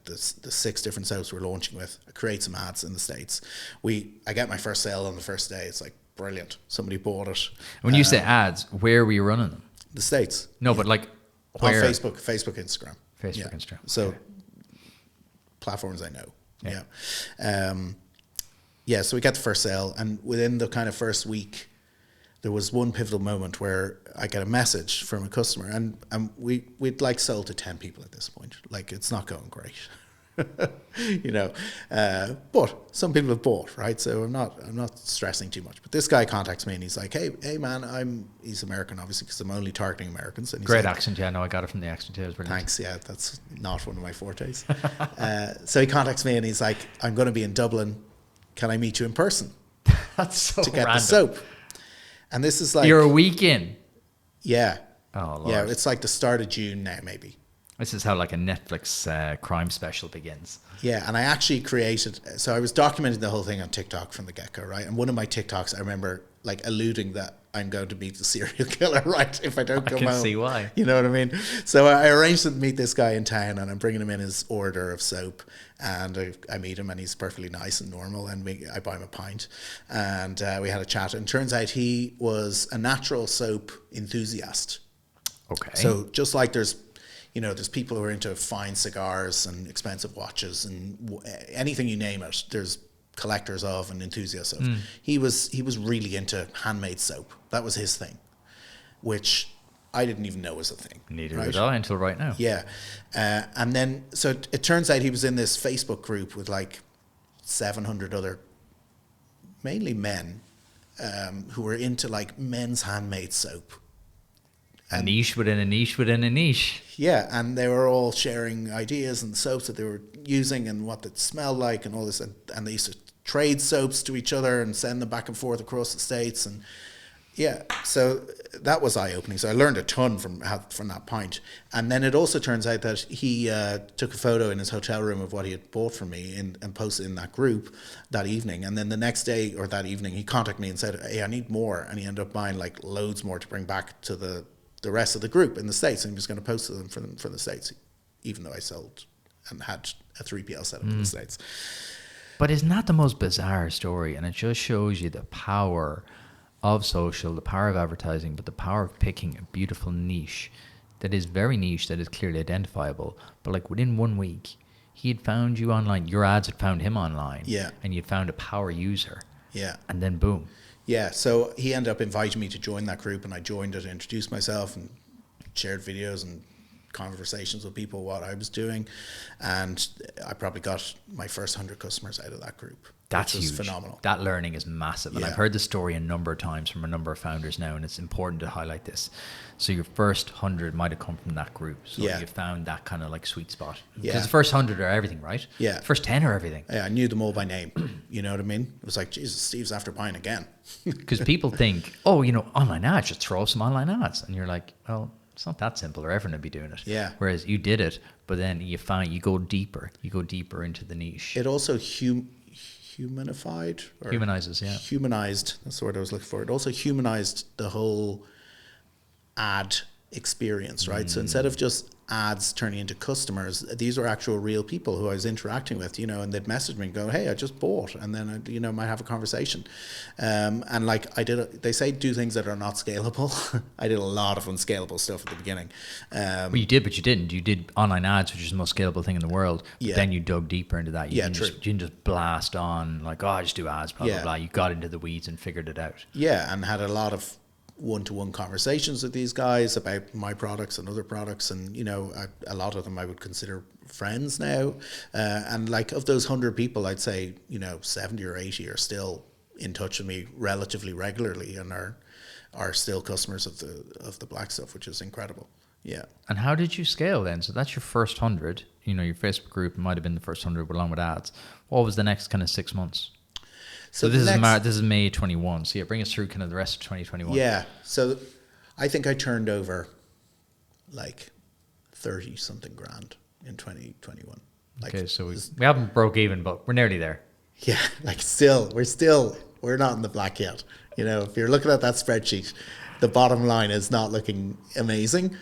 the 6 different soaps we're launching with. I create some ads in the States. I get my first sale on the first day. It's like brilliant. Somebody bought it. When you say ads, where were you running them? The States. No, but like where? On Facebook, Instagram. Instagram. So platforms I know. Yeah. So we get the first sale, and within the kind of first week, there was one pivotal moment where I get a message from a customer, and we'd like sold to 10 people at this point. Like, it's not going great. But some people have bought, right? So I'm not stressing too much. But this guy contacts me and he's like, hey man, he's American, obviously, because I'm only targeting Americans. And he's great like, accent, yeah, no, I got it from the accent too. It was brilliant. Thanks, yeah, that's not one of my fortes. So he contacts me and he's like, I'm going to be in Dublin. Can I meet you in person? That's so to get random. the soap. And this is like... You're a week in. Yeah. Oh, Lord. Yeah, it's like the start of June now, maybe. This is how like a Netflix crime special begins. Yeah, and I actually created, so I was documenting the whole thing on TikTok from the get-go, right? And one of my TikToks, I remember like alluding that I'm going to meet the serial killer, right? If I don't come home. I can see why. You know what I mean? So I arranged to meet this guy in town, and I'm bringing him in his order of soap, and I meet him, and he's perfectly nice and normal, and I buy him a pint, and we had a chat, and turns out he was a natural soap enthusiast. Okay. So just like there's people who are into fine cigars and expensive watches and anything you name it, there's collectors of and enthusiasts of. He was really into handmade soap. That was his thing, which I didn't even know was a thing. Neither did I until right now. Yeah. And then, so it turns out he was in this Facebook group with like 700 other, mainly men, who were into like men's handmade soap. A niche within a niche within a niche. Yeah, and they were all sharing ideas and soaps that they were using and what it smelled like and all this. And they used to trade soaps to each other and send them back and forth across the States. And yeah, so that was eye-opening. So I learned a ton from that point. And then it also turns out that he took a photo in his hotel room of what he had bought from me and posted in that group that evening. And then the next day or that evening, he contacted me and said, hey, I need more. And he ended up buying like loads more to bring back to the rest of the group in the States, and he was going to post to them for the States, even though I sold and had a 3PL set up in the States. But isn't that the most bizarre story? And it just shows you the power of social, the power of advertising, but the power of picking a beautiful niche that is very niche, that is clearly identifiable. But like within 1 week, he had found you online, your ads had found him online, Yeah. and you'd found a power user. Yeah. And then boom. Yeah, so he ended up inviting me to join that group, and I joined it, introduced myself, and shared videos and conversations with people what I was doing, and I probably got my first 100 customers out of that group. That's which was huge. Phenomenal. That learning is massive, and Yeah. I've heard the story a number of times from a number of founders now, and it's important to highlight this. So your first 100 might have come from that group, so Yeah. you found that kind of like sweet spot. Yeah. Because the first 100 are everything, right? Yeah. First 10 are everything. Yeah, I knew them all by name. You know what I mean? It was like, Jesus, Steve's after buying again. Because people think, oh, online ads, just throw some online ads, and you're like, well, it's not that simple, or everyone would be doing it. Yeah. Whereas you did it, but then you go deeper into the niche. It also humanified or Humanizes, yeah. humanized, that's the word I was looking for. It also humanized the whole ad experience, right? So instead of just ads turning into customers, these were actual real people who I was interacting with, and they'd message me and go, hey, I just bought, and then I might have a conversation, and like they say do things that are not scalable. I did a lot of unscalable stuff at the beginning. Well, you did, but you didn't. You did online ads, which is the most scalable thing in the world. But Yeah. then you dug deeper into that. You True. you didn't just blast on like, oh, I just do ads, blah, Yeah. blah, blah. You got into the weeds and figured it out. Yeah, and had a lot of one-to-one conversations with these guys about my products and other products, and a lot of them I would consider friends now, and like of those 100 people, I'd say 70 or 80 are still in touch with me relatively regularly and are still customers of the Black Stuff, which is incredible. Yeah. And how did you scale then? So that's your first 100. Your Facebook group might have been the first 100 along with ads. What was the next kind of 6 months? So this is May 21. So yeah, bring us through kind of the rest of 2021. Yeah. So I think I turned over like 30 something grand in 2021. Okay, so we haven't broke even, but we're nearly there. Yeah, like we're not in the black yet. If you're looking at that spreadsheet, the bottom line is not looking amazing.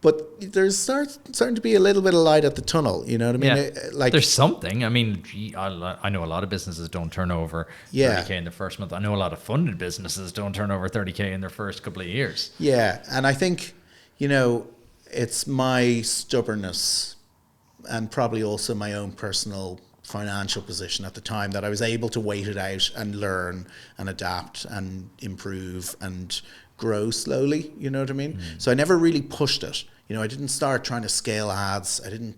But there's starting to be a little bit of light at the tunnel. You know what I mean? Yeah. Like there's something. I mean, I know a lot of businesses don't turn over 30K in their first month. I know a lot of funded businesses don't turn over 30K in their first couple of years. Yeah, and I think, it's my stubbornness and probably also my own personal financial position at the time that I was able to wait it out and learn and adapt and improve and grow slowly, you know what I mean? So I never really pushed it. I didn't start trying to scale ads. I didn't,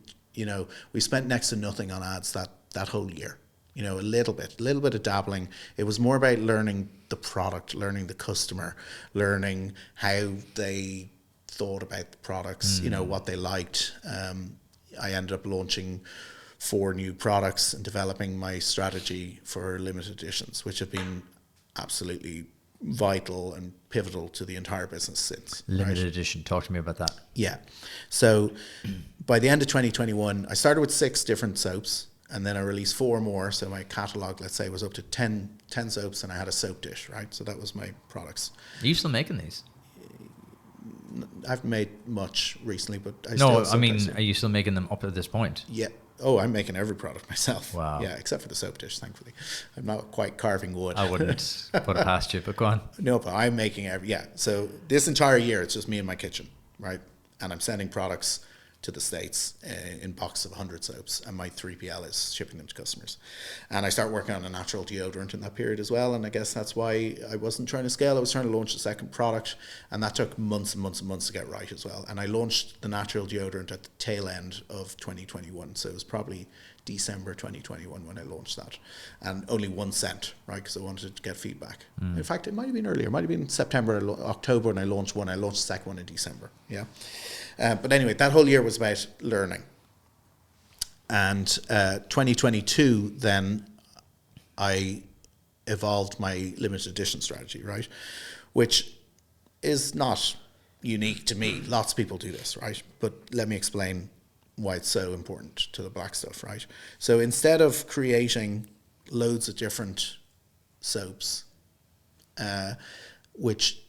we spent next to nothing on ads that whole year. A little bit of dabbling. It was more about learning the product, learning the customer, learning how they thought about the products, what they liked. I ended up launching 4 new products and developing my strategy for limited editions, which have been absolutely vital and pivotal to the entire business since. Limited edition. Talk to me about that. Yeah. So by the end of 2021, I started with 6 different soaps, and then I released 4 more. So my catalog, let's say, was up to 10 soaps, and I had a soap dish, right? So that was my products. Are you still making these? I haven't made much recently, but are you still making them up at this point? Yeah. Oh, I'm making every product myself. Wow. Yeah, except for the soap dish, thankfully. I'm not quite carving wood. I wouldn't put it past you, but go on. No, but I'm making So this entire year, it's just me in my kitchen, right? And I'm sending products to the States in boxes of 100 soaps, and my 3PL is shipping them to customers. And I start working on a natural deodorant in that period as well, and I guess that's why I wasn't trying to scale. I was trying to launch the second product, and that took months and months and months to get right as well. And I launched the natural deodorant at the tail end of 2021, so it was probably December 2021 when I launched that, and only 1 cent, right? Because I wanted to get feedback. In fact, it might have been earlier. It might have been September, October, and I launched one. I launched the second one in December. Yeah. But anyway, that whole year was about learning. And 2022, then I evolved my limited edition strategy, right? Which is not unique to me. Lots of people do this, right? But let me explain why it's so important to the black stuff, right? So instead of creating loads of different soaps, which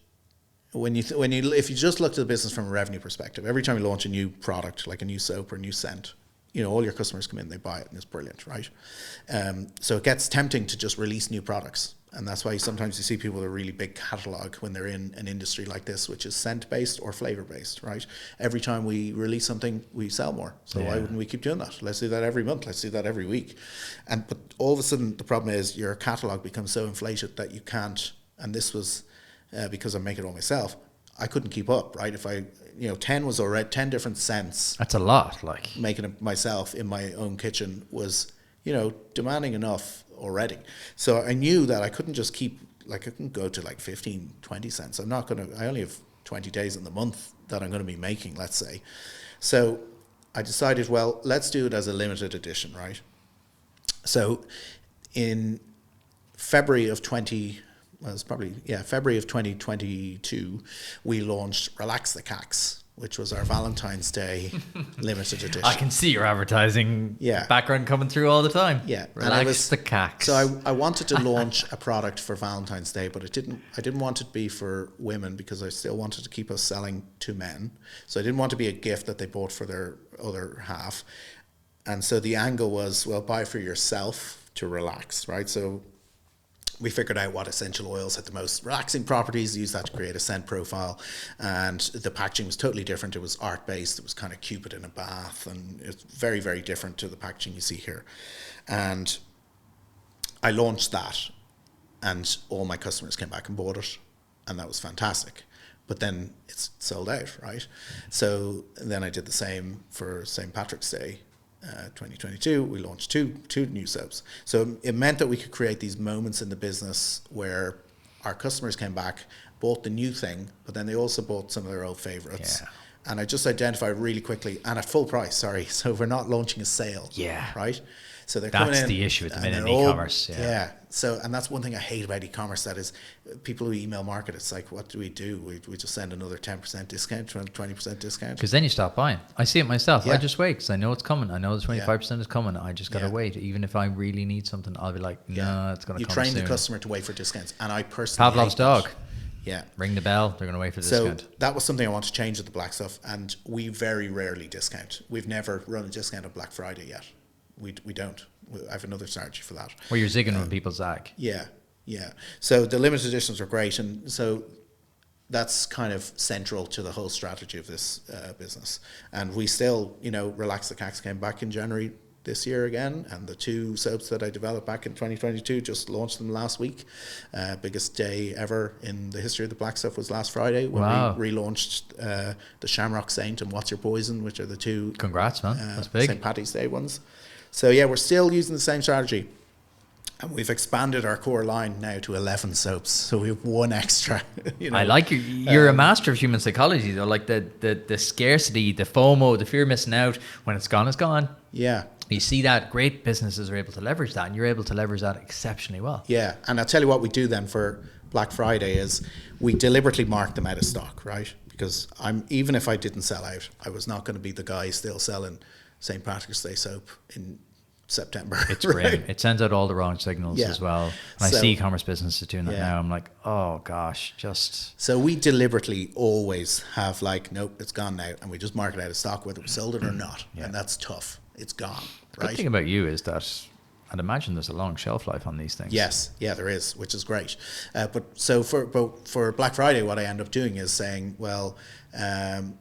if you just look at the business from a revenue perspective, every time you launch a new product, like a new soap or a new scent, all your customers come in, they buy it, and it's brilliant, right? So it gets tempting to just release new products. And that's why sometimes you see people with a really big catalog when they're in an industry like this, which is scent-based or flavor-based, right? Every time we release something, we sell more. So why wouldn't we keep doing that? Let's do that every month. Let's do that every week. But all of a sudden, the problem is your catalog becomes so inflated that you can't, and this was because I'm making it all myself, I couldn't keep up, right? If 10 was already 10 different scents. That's a lot, like. Making it myself in my own kitchen was, demanding enough already. So I knew that I couldn't just keep, I couldn't go to 15, 20 cents. I only have 20 days in the month that I'm going to be making, let's say. So I decided, well, let's do it as a limited edition, right? So in February of 2022, we launched Relax the Cax, which was our Valentine's Day limited edition. I can see your advertising background coming through all the time. Yeah. Relax the Cax. So I wanted to launch a product for Valentine's Day, but I didn't want it to be for women because I still wanted to keep us selling to men. So I didn't want to be a gift that they bought for their other half. And so the angle was, well, buy for yourself to relax, right? So we figured out what essential oils had the most relaxing properties, used that to create a scent profile, and the packaging was totally different. It was art-based. It was kind of Cupid in a bath, and it's very, very different to the packaging you see here. And I launched that, and all my customers came back and bought it, and that was fantastic. But then it's sold out, right? So then I did the same for St. Patrick's Day. 2022, we launched two new soaps. So it meant that we could create these moments in the business where our customers came back, bought the new thing, but then they also bought some of their old favorites. Yeah. And I just identified really quickly, and at full price, sorry. So we're not launching a sale. Yeah. Right? So they're coming in. That's the issue at the minute in e-commerce. Yeah. So, and that's one thing I hate about e-commerce, that is people who email market, it's like, what do? We just send another 10% discount, 20% discount. Because then you stop buying. I see it myself. Yeah. I just wait because I know it's coming. I know the 25% is coming. I just got to wait. Even if I really need something, I'll be like, no, it's going to come soon. You train the customer to wait for discounts. And I personally Pavlov's dog. Yeah. Ring the bell. They're going to wait for the discount. So that was something I want to change with the black stuff. And we very rarely discount. We've never run a discount on Black Friday yet. We don't. I have another strategy for that. Well, you're zigging when people zag. Yeah. So the limited editions are great. And so that's kind of central to the whole strategy of this business. And we still, Relax the Cax came back in January this year again, and the 2 soaps that I developed back in 2022 just launched them last week. Biggest day ever in the history of the black stuff was last Friday when we relaunched the Shamrock Saint and What's Your Poison, which are the 2 congrats, man. That's big. St. Paddy's Day ones. So yeah, we're still using the same strategy, and we've expanded our core line now to 11 soaps, so we have 1 extra. I like you're a master of human psychology though, like the scarcity, the FOMO, the fear of missing out. When it's gone, it's gone. Yeah. You see that great businesses are able to leverage that, and you're able to leverage that exceptionally well. Yeah, and I'll tell you what we do then for Black Friday is we deliberately mark them out of stock, right? Because even if I didn't sell out, I was not going to be the guy still selling St. Patrick's Day soap in September. It's right? grim. It sends out all the wrong signals as well. And So- I see e-commerce businesses doing that Yeah. now. I'm like, oh gosh, just So we deliberately always have like, nope, it's gone now, and we just mark it out of stock whether we sold it or not, and that's tough. It's gone, the good right? thing about you is that I'd imagine there's a long shelf life on these things. Yes, yeah, there is, which is great. But for Black Friday, what I end up doing is saying, well,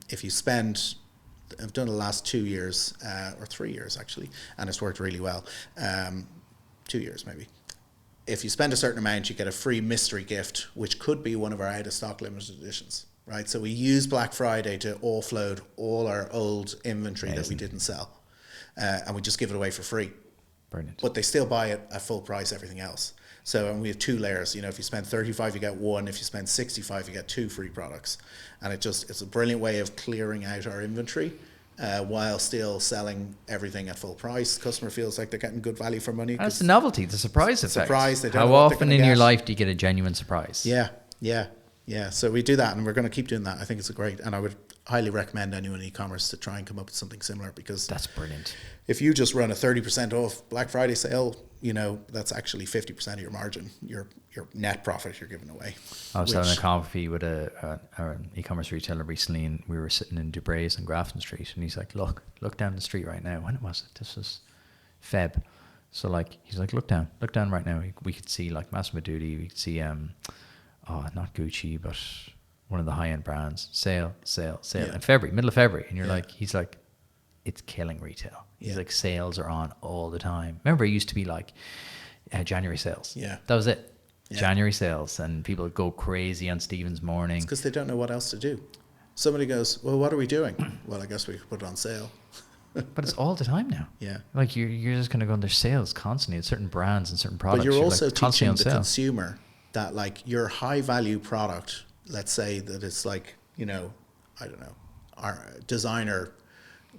if you spend, I've done it the last 2 years or 3 years actually, and it's worked really well. 2 years maybe. If you spend a certain amount, you get a free mystery gift, which could be one of our out of stock limited editions. Right, so we use Black Friday to offload all our old inventory that we didn't sell, and we just give it away for free. Brilliant. But they still buy it at full price, everything else. So, and we have 2 layers. If you spend 35, you get 1. If you spend 65, you get 2 free products. And it's a brilliant way of clearing out our inventory while still selling everything at full price. The customer feels like they're getting good value for money. That's the novelty, the surprise effect. Surprise, they don't How know what they're often gonna in your get. life do you get a genuine surprise? Yeah. So we do that, and we're going to keep doing that. I think it's great, and I would highly recommend anyone in e-commerce to try and come up with something similar, because That's brilliant. if you just run a 30% off Black Friday sale, that's actually 50% of your margin, your net profit you're giving away. I was having a coffee with an e-commerce retailer recently, and we were sitting in Dubrays on Grafton Street, and he's like, look down the street right now. When was it? This was Feb. So like, he's like, look down right now. We could see like Massimo Dutti, we could see, not Gucci, but one of the high-end brands, sale in February, middle of February. And he's like, it's killing retail. He's like, sales are on all the time. Remember, it used to be like January sales. Yeah. That was it. Yeah. January sales, and people would go crazy on Stephen's morning. Because they don't know what else to do. Somebody goes, well, what are we doing? Well, I guess we could put it on sale. But it's all the time now. Yeah. Like you're just going to go on their sales constantly at certain brands and certain products. But you're also like constantly teaching on the sale. consumer that like your high value product, let's say that it's like, I don't know, our designer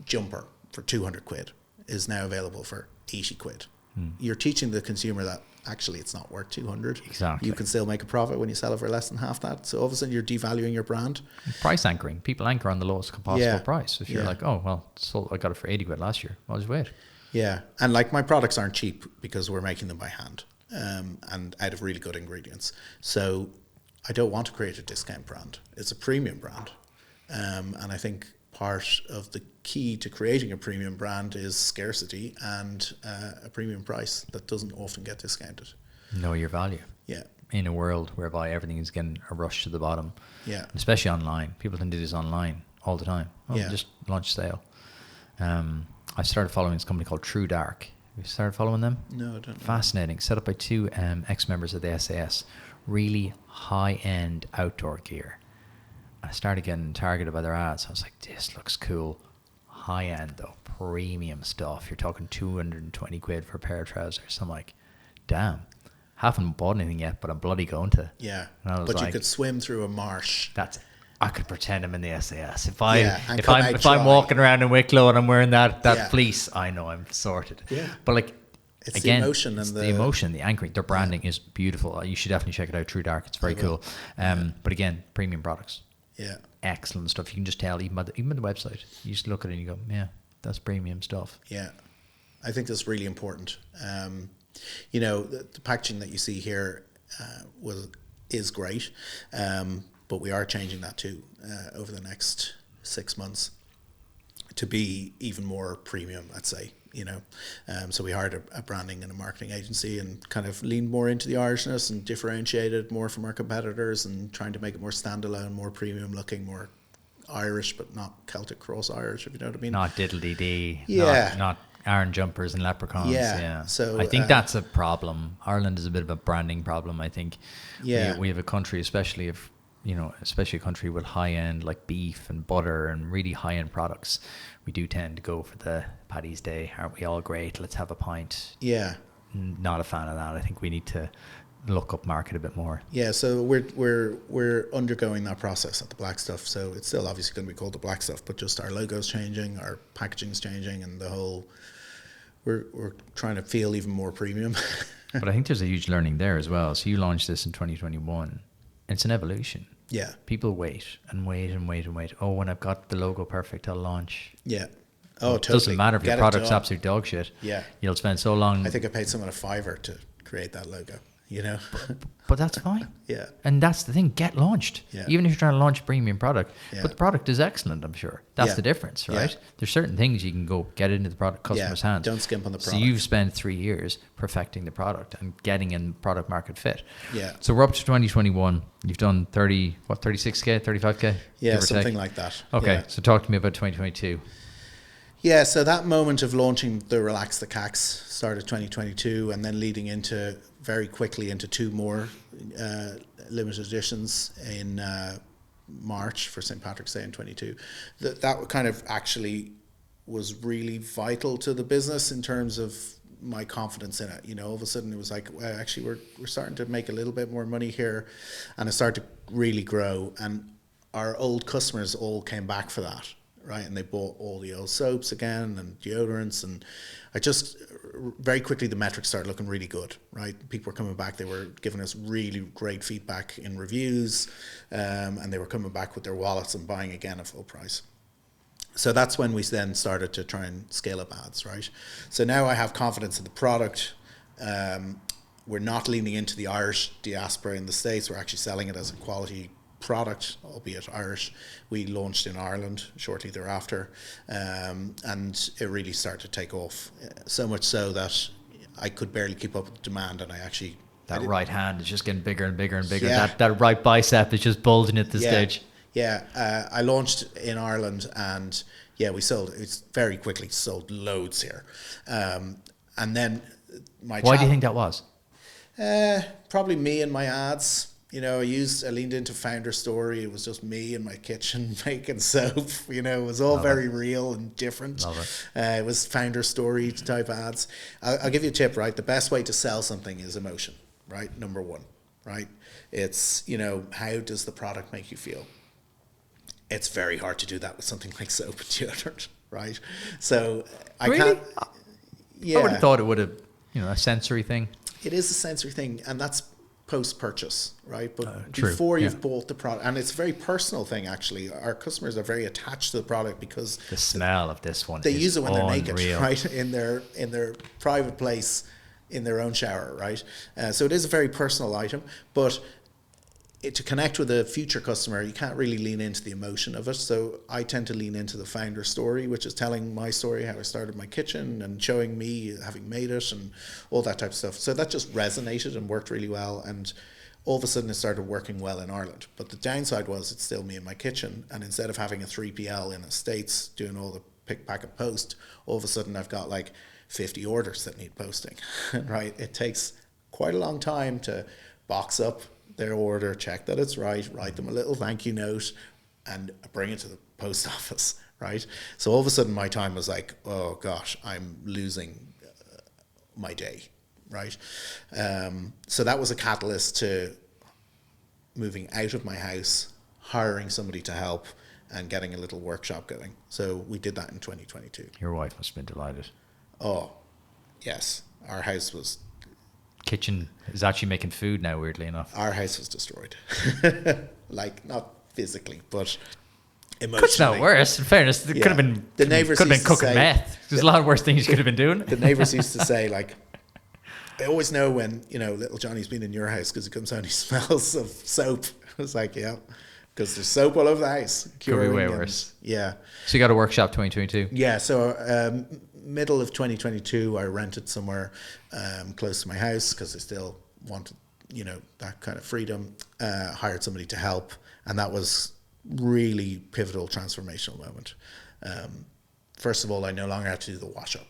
jumper for 200 quid is now available for 80 quid. You're teaching the consumer that actually it's not worth 200. Exactly. You can still make a profit when you sell it for less than half that. So all of a sudden you're devaluing your brand. Price anchoring. People anchor on the lowest possible Yeah. price. If you're like, oh, well, I got it for 80 quid last year, I'll just wait. Yeah. And like my products aren't cheap because we're making them by hand and out of really good ingredients. So I don't want to create a discount brand. It's a premium brand. And I think part of the key to creating a premium brand is scarcity and a premium price that doesn't often get discounted. Know your value. Yeah. In a world whereby everything is getting a rush to the bottom. Yeah. Especially online. People can do this online all the time. Oh, Yeah. just launch sale. I started following this company called True Dark. Have you started following them? No, I don't know. Fascinating. Set up by 2 ex-members of the SAS. Really high-end outdoor gear. I started getting targeted by their ads. I was like, this looks cool. High-end though. Premium stuff. You're talking 220 quid for a pair of trousers. I'm like, damn. Haven't bought anything yet, but I'm bloody going to. Yeah. And I was But like, you could swim through a marsh. I could pretend I'm in the SAS. If and if come out I'm dry. walking around in Wicklow and I'm wearing that Yeah. fleece, I know I'm sorted. Yeah. But like, It's again, the emotion it's and the emotion, the anchoring. Their branding is beautiful. You should definitely check it out. True Dark. It's very cool. But again, premium products. Yeah. Excellent stuff. You can just tell even by the website. You just look at it and you go, yeah, that's premium stuff. Yeah, I think that's really important. The packaging that you see here is great, but we are changing that too over the next 6 months to be even more premium, let's say. So we hired a branding and a marketing agency and kind of leaned more into the Irishness and differentiated more from our competitors and trying to make it more standalone, more premium looking, more Irish, but not Celtic cross Irish, if you know what I mean. Not diddly-dee. Yeah. Not iron jumpers and leprechauns. Yeah. So I think that's a problem. Ireland is a bit of a branding problem, I think. Yeah. We have a country, especially a country with high-end like beef and butter and really high-end products. We do tend to go for the Paddy's Day. Aren't we all great? Let's have a pint. Yeah. Not a fan of that. I think we need to look up market a bit more. Yeah, so we're undergoing that process at the Black Stuff. So it's still obviously going to be called the Black Stuff, but just our logo's changing, our packaging's changing, and the whole we're trying to feel even more premium. But I think there's a huge learning there as well. So you launched this in 2021. It's an evolution. Yeah. People wait and wait and wait and wait. Oh, when I've got the logo perfect, I'll launch. Yeah. Oh, It totally. doesn't matter if your Get it product's done. absolute dog shit. Yeah. You'll spend so long. I think I paid someone a $5 to create that logo, you know? But that's fine. Yeah. And that's the thing. Get launched. Yeah. Even if you're trying to launch a premium product. Yeah. But the product is excellent, I'm sure. That's Yeah. the difference, right? Yeah. There's certain things you can go get into the product customer's hands. Don't skimp on the So product. you've spent 3 years perfecting the product and getting in product market fit. Yeah. So we're up to 2021. You've done 36K, 35K? Yeah, give or something take? like that. Okay. Yeah. So talk to me about 2022. Yeah, so that moment of launching the Relax the Cax started 2022, and then leading into very quickly into 2 more limited editions in March for St. Patrick's Day in 22. That kind of actually was really vital to the business in terms of my confidence in it. You know, all of a sudden it was like, well, actually we're starting to make a little bit more money here, and it started to really grow, and our old customers all came back for that. Right, and they bought all the old soaps again and deodorants, and I just very quickly the metrics started looking really good. Right, people were coming back; they were giving us really great feedback in reviews, and they were coming back with their wallets and buying again at full price. So that's when we then started to try and scale up ads. Right, so now I have confidence in the product. We're not leaning into the Irish diaspora in the States. We're actually selling it as a quality product, albeit Irish. We launched in Ireland shortly thereafter, and it really started to take off. So much so that I could barely keep up with demand, and I actually Right hand is just getting bigger and bigger and bigger. Yeah. That right bicep is just bulging at the stage. Yeah, I launched in Ireland, and yeah, we sold. It's very quickly sold loads here, and then Why do you think that was? Probably me and my ads. You know, I leaned into Founder Story. It was just me in my kitchen making soap. You know, it was all very real and different. Love it. It was Founder Story type ads. I'll give you a tip, right? The best way to sell something is emotion, right? Number one, right? It's, you know, how does the product make you feel? It's very hard to do that with something like soap and deodorant, right? So I Really? can't. Yeah, I would have thought it would have, a sensory thing. it is a sensory thing, and that's post-purchase, right? But True, before you've yeah. bought the product, and it's a very personal thing actually. Our customers are very attached to the product because The smell of this one. they is use it when they're naked, unreal. right? In their private place, in their own shower, right? So it is a very personal item, but to connect with a future customer, you can't really lean into the emotion of it. So I tend to lean into the Founder Story, which is telling my story, how I started my kitchen and showing me having made it and all that type of stuff. So that just resonated and worked really well. And all of a sudden it started working well in Ireland. But the downside was it's still me in my kitchen. And instead of having a 3PL in the States doing all the pick, pack and post, all of a sudden I've got like 50 orders that need posting, right? It takes quite a long time to box up their order, check that it's right, write them a little thank you note, and bring it to the post office, right? So all of a sudden my time was like, oh gosh, I'm losing my day, right? So that was a catalyst to moving out of my house, hiring somebody to help, and getting a little workshop going. So we did that in 2022. Your wife must have been delighted. Oh, yes. Our house was Kitchen is actually making food now, weirdly enough. Our house was destroyed. Like, not physically, but emotionally. Could smell worse. In fairness, it Yeah. could have been. The neighbours could have been used to cooking say- meth. There's a lot of worse things you could have been doing. The neighbours used to say, like, I always know when, little Johnny's been in your house because he comes home and he smells of soap. I was like, yeah, because there's soap all over the house. Could be way curing and- worse. Yeah. So you got a workshop 2022. Yeah, so middle of 2022, I rented somewhere close to my house because I still wanted, that kind of freedom. Hired somebody to help, and that was really pivotal, transformational moment. First of all, I no longer had to do the wash up,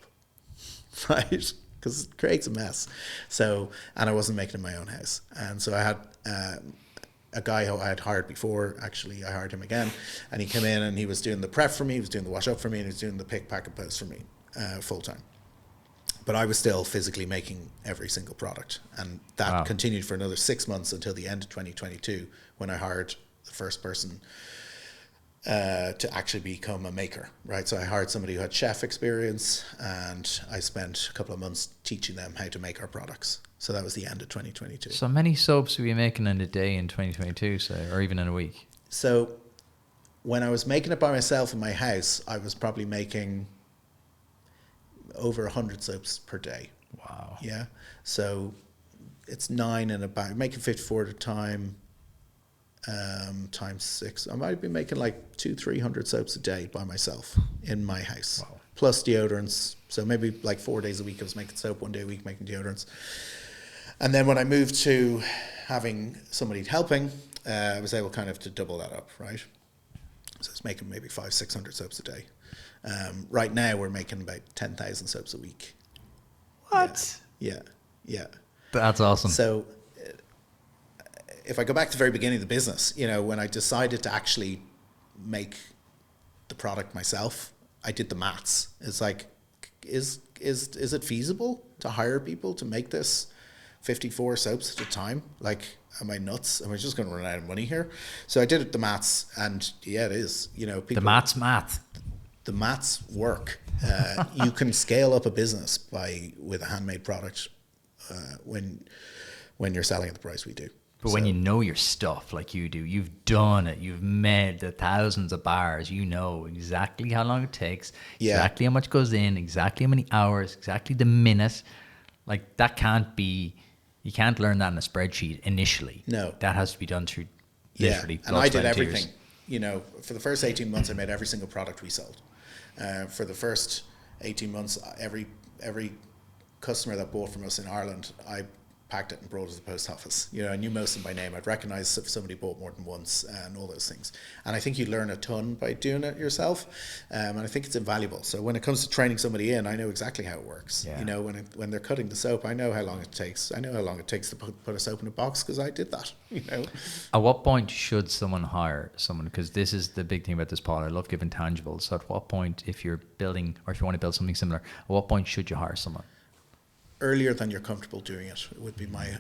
right? Because it creates a mess. So, and I wasn't making it in my own house, and so I had a guy who I had hired before. Actually, I hired him again, and he came in and he was doing the prep for me, he was doing the wash up for me, and he was doing the pick, pack, and post for me full time. But I was still physically making every single product, and that continued for another 6 months until the end of 2022 when I hired the first person to actually become a maker, right? So I hired somebody who had chef experience, and I spent a couple of months teaching them how to make our products. So that was the end of 2022. So many soaps were you making in a day in 2022, say, or even in a week? So when I was making it by myself in my house, I was probably making over 100 soaps per day. Wow. Yeah. So it's 9 in a bag, making 54 at a time, times 6. I might be making like 200-300 soaps a day by myself in my house. Wow. Plus deodorants. So maybe like 4 days a week I was making soap, 1 day a week making deodorants. And then when I moved to having somebody helping, I was able kind of to double that up, right? So it's making maybe 500-600 soaps a day. Right now we're making about 10,000 soaps a week. What? Yeah. That's awesome. So if I go back to the very beginning of the business, when I decided to actually make the product myself, I did the maths. It's like, is it feasible to hire people to make this 54 soaps at a time? Like, am I nuts? Am I just going to run out of money here? So I did the maths, and yeah, it is. People, the math. The maths work. You can scale up a business with a handmade product when you're selling at the price we do. But when you know your stuff like you do, you've done it, you've made the thousands of bars, you know exactly how long it takes, exactly how much goes in, exactly how many hours, exactly the minute. Like, that can't be, you can't learn that in a spreadsheet initially. No. That has to be done through literally and I did blood, sweat, and everything. tears. For the first 18 months, I made every single product we sold. For the first 18 months, every customer that bought from us in Ireland, I packed it and brought it to the post office. I knew most of them by name. I'd recognize if somebody bought more than once and all those things. And I think you learn a ton by doing it yourself. And I think it's invaluable. So when it comes to training somebody in, I know exactly how it works. Yeah. When they're cutting the soap, I know how long it takes. I know how long it takes to put a soap in a box because I did that. At what point should someone hire someone? Because this is the big thing about this, Paul. I love giving tangibles. So at what point, if you're building, or if you want to build something similar, at what point should you hire someone? Earlier than you're comfortable doing it would be my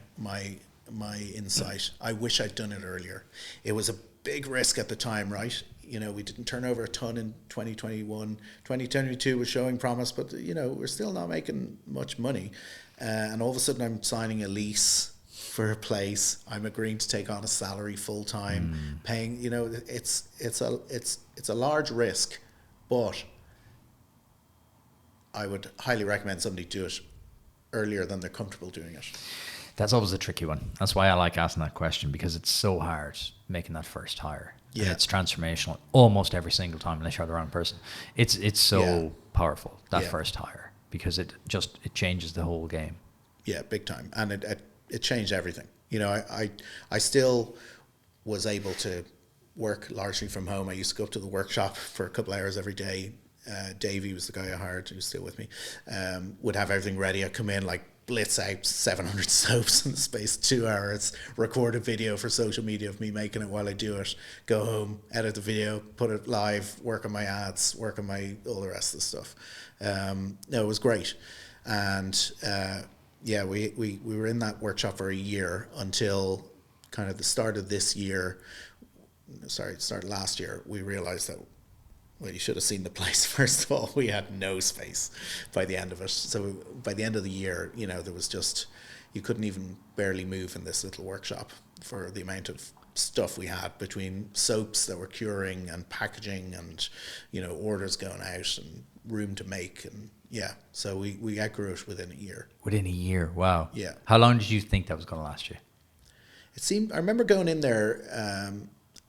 insight. I wish I'd done it earlier. It was a big risk at the time, right? We didn't turn over a ton in 2021. 2022 was showing promise, but we're still not making much money. And all of a sudden I'm signing a lease for a place. I'm agreeing to take on a salary full time, paying, it's a large risk, but I would highly recommend somebody do it earlier than they're comfortable doing it. That's always a tricky one. That's why I like asking that question, because it's so hard making that first hire. Yeah. And it's transformational almost every single time, unless you're the wrong person. It's so powerful, that first hire, because it changes the whole game. Yeah, big time. And it changed everything. I still was able to work largely from home. I used to go up to the workshop for a couple of hours every day. Davey was the guy I hired, who's still with me, would have everything ready. I'd come in, like, blitz out 700 soaps in the space of 2 hours, record a video for social media of me making it while I do it, go home, edit the video, put it live, work on my ads, work on all the rest of the stuff. No, it was great. And we were in that workshop for a year until kind of the start of last year, we realized that, well, you should have seen the place. First of all, we had no space by the end of it. So by the end of the year, there was just, you couldn't even barely move in this little workshop for the amount of stuff we had between soaps that were curing and packaging and, orders going out and room to make. And so we outgrew it within a year. Within a year, wow. Yeah. How long did you think that was going to last you? I remember going in there,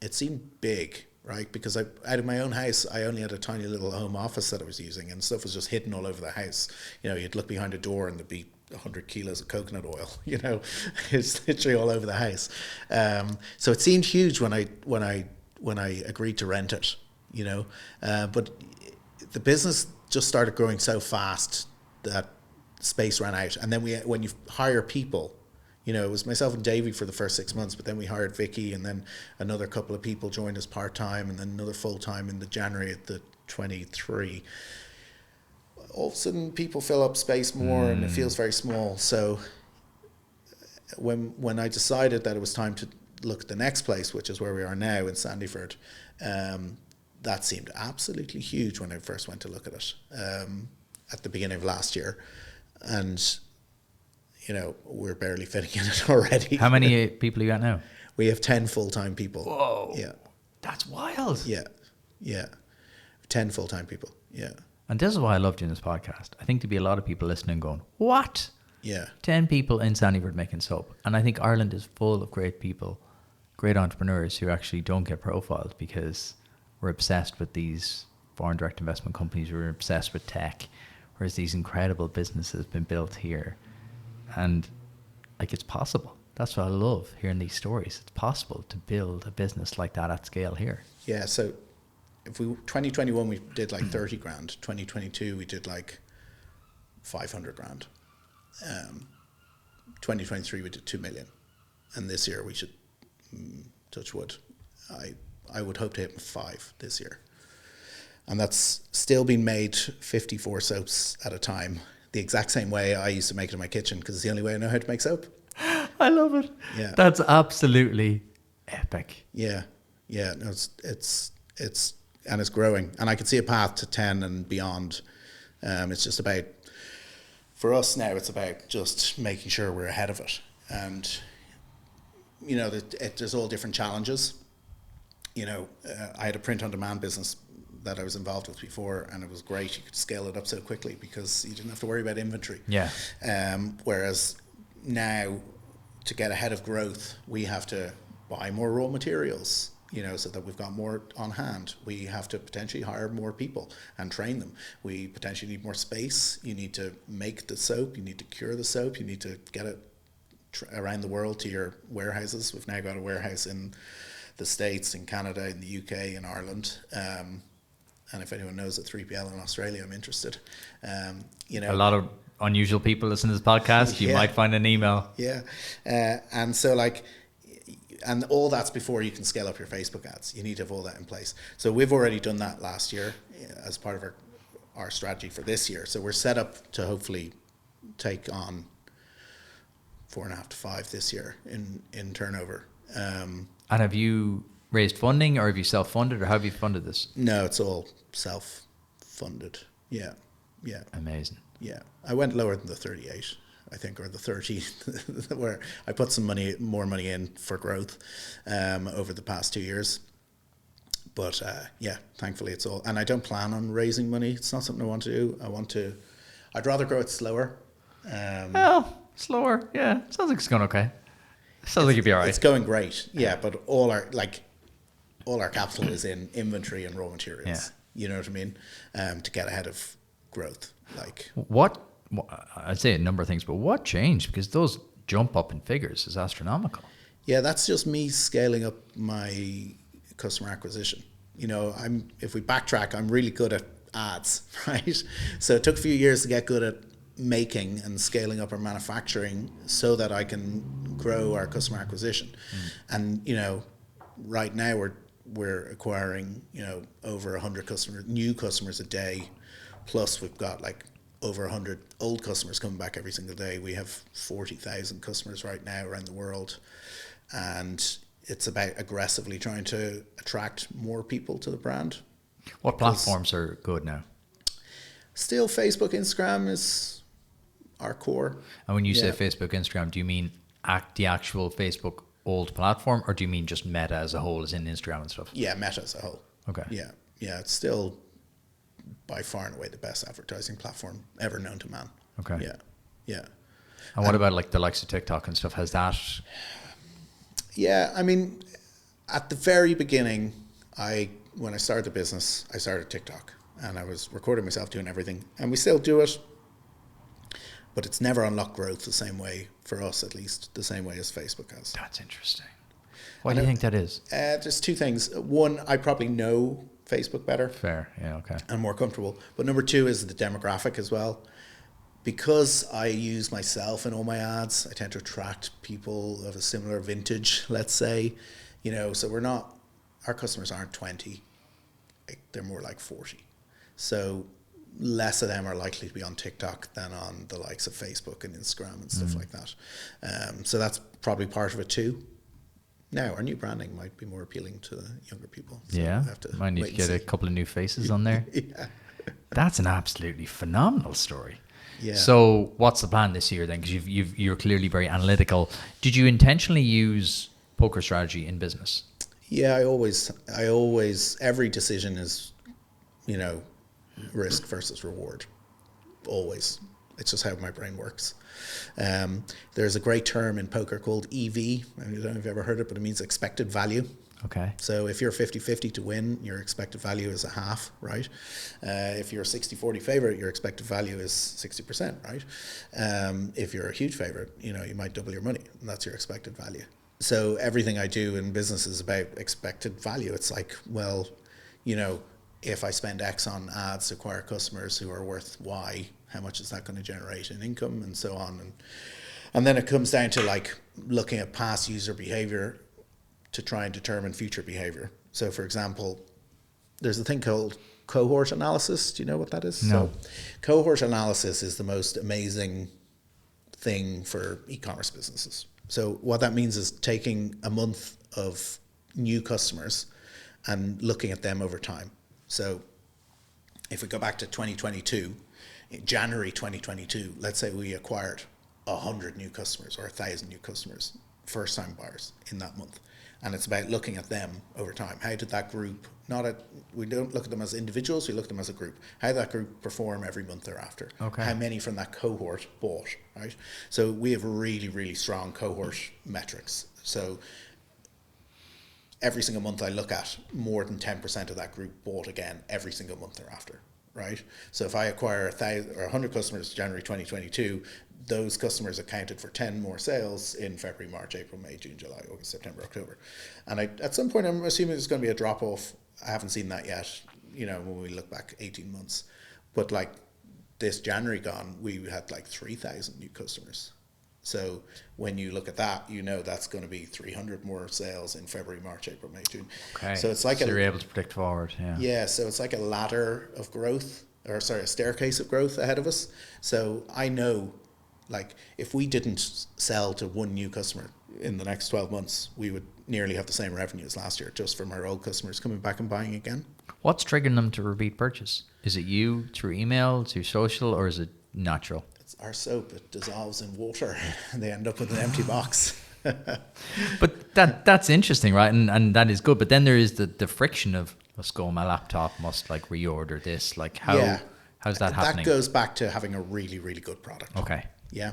it seemed big. Right, because out of my own house, I only had a tiny little home office that I was using, and stuff was just hidden all over the house. You'd look behind a door and there'd be 100 kilos of coconut oil. It's literally all over the house. So it seemed huge when I agreed to rent it. But the business just started growing so fast that space ran out, and then when you hire people. It was myself and Davey for the first 6 months, but then we hired Vicky, and then another couple of people joined us part-time, and then another full-time in the January at the 23. All of a sudden, people fill up space more, and it feels very small. So when I decided that it was time to look at the next place, which is where we are now in Sandyford, that seemed absolutely huge when I first went to look at it at the beginning of last year. And, you know, we're barely fitting in it already. How many people are you at now? We have 10 full-time people. Whoa. Yeah. That's wild. Yeah. 10 full-time people. Yeah. And this is why I love doing this podcast. I think there'd be a lot of people listening going, what? Yeah. 10 people in Sandyford making soap. And I think Ireland is full of great people, great entrepreneurs who actually don't get profiled because we're obsessed with these foreign direct investment companies. We're obsessed with tech, whereas these incredible businesses have been built here. And like, it's possible. That's what I love hearing these stories. It's possible to build a business like that at scale here. Yeah. So if 2021, we did like 30 grand. 2022, we did like 500 grand. 2023, we did 2 million. And this year we should, touch wood, I would hope to hit 5 this year. And that's still being made 54 soaps at a time, the exact same way I used to make it in my kitchen, because it's the only way I know how to make soap. I love it. Yeah. That's absolutely epic. Yeah. No, it's and it's growing, and I can see a path to 10 and beyond. It's just about, for us now, it's about just making sure we're ahead of it. And, you know, there's all different challenges. You know, I had a print-on-demand business that I was involved with before, and it was great. You could scale it up so quickly because you didn't have to worry about inventory. Yeah. Whereas now, to get ahead of growth, we have to buy more raw materials, you know, so that we've got more on hand. We have to potentially hire more people and train them. We potentially need more space. You need to make the soap. You need to cure the soap. You need to get it around the world to your warehouses. We've now got a warehouse in the States, in Canada, in the UK, in Ireland. And if anyone knows a 3PL in Australia, I'm interested. You know, A lot of unusual people listen to this podcast. You might find an email. Yeah. And so like, and all that's before you can scale up your Facebook ads. You need to have all that in place. So we've already done that last year as part of our strategy for this year. So we're set up to hopefully take on 4.5 to 5 this year in turnover. And have you raised funding, or have you self-funded, or how have you funded this? No, it's all self-funded. Yeah. Amazing. Yeah. I went lower than the 38, I think, or the 30, where I put more money in for growth over the past 2 years. But yeah, thankfully it's all, and I don't plan on raising money. It's not something I want to do. I'd rather grow it slower. Well, slower. Yeah. Sounds like it's going okay. Sounds like you'd be all right. It's going great. Yeah. But all our capital is in inventory and raw materials. Yeah. You know what I mean? To get ahead of growth. Like, What I'd say a number of things, but what changed? Because those jump up in figures is astronomical. yeah, that's just me scaling up my customer acquisition. You know, if we backtrack, I'm really good at ads, right? So it took a few years to get good at making and scaling up our manufacturing so that I can grow our customer acquisition. And, you know, right now we're acquiring, you know, over 100 new customers a day. Plus we've got like over 100 old customers coming back every single day. We have 40,000 customers right now around the world. And it's about aggressively trying to attract more people to the brand. What platforms are good now? Still, Facebook, Instagram is our core. And when you say Facebook, Instagram, do you mean the actual Facebook old platform, or do you mean just Meta as a whole, as in Instagram and stuff? Yeah, Meta as a whole. Okay. Yeah, it's still by far and away the best advertising platform ever known to man. Okay. Yeah. And what about like the likes of TikTok and stuff? Has that? Yeah, I mean, at the very beginning, when I started the business, I started TikTok, and I was recording myself doing everything, and we still do it, but it's never unlocked growth the same way, for us at least, the same way as Facebook has. That's interesting. Why do you think that is? There's two things. One, I probably know Facebook better. Fair. Yeah. Okay. And more comfortable. But number two is the demographic as well. Because I use myself in all my ads, I tend to attract people of a similar vintage, let's say. You know, so our customers aren't 20. They're more like 40. So less of them are likely to be on TikTok than on the likes of Facebook and Instagram and stuff like that. So that's probably part of it too. Now, our new branding might be more appealing to the younger people. So Yeah, we'll have to might need to wait get and a see. couple of new faces on there. Yeah. That's an absolutely phenomenal story. Yeah. So, what's the plan this year then? Because you're clearly very analytical. Did you intentionally use poker strategy in business? Yeah, I always, every decision is, you know, risk versus reward. Always. It's just how my brain works. There's a great term in poker called EV. I don't know if you've ever heard it, but it means expected value. Okay. So if you're 50-50 to win, your expected value is a half, right? If you're a 60-40 favorite, your expected value is 60%, right? If you're a huge favorite, you know, you might double your money, and that's your expected value. So everything I do in business is about expected value. It's like, well, you know, if I spend X on ads to acquire customers who are worth Y, how much is that going to generate in income, and so on. And then it comes down to like looking at past user behavior to try and determine future behavior. So for example, there's a thing called cohort analysis. Do you know what that is? No. So cohort analysis is the most amazing thing for e-commerce businesses. So what that means is taking a month of new customers and looking at them over time. So if we go back to 2022, in January 2022, let's say we acquired 100 new customers or 1,000 new customers, first-time buyers in that month. And it's about looking at them over time. How did that group, we don't look at them as individuals, we look at them as a group. How did that group perform every month thereafter? Okay. How many from that cohort bought, right? So we have really, really strong cohort metrics. So every single month I look at, more than 10% of that group bought again every single month thereafter, right? So if I acquire 1,000 or 100 customers January 2022, those customers accounted for 10 more sales in February, March, April, May, June, July, August, September, October. And at some point I'm assuming there's going to be a drop off. I haven't seen that yet, you know, when we look back 18 months. But like this January gone, we had like 3,000 new customers. So when you look at that, you know that's going to be 300 more sales in February, March, April, May, June. Okay. So it's like you're able to predict forward. Yeah. Yeah, so it's like a ladder of growth, a staircase of growth ahead of us. So I know, like, if we didn't sell to one new customer in the next 12 months, we would nearly have the same revenue as last year, just from our old customers coming back and buying again. What's triggering them to repeat purchase? Is it you through email, through social, or is it natural? It's our soap. It dissolves in water and they end up with an empty box. But that's interesting, right? And that is good. But then there is the friction of, must go on my laptop, must like reorder this. Like how's that happening? That goes back to having a really, really good product. Okay. Yeah.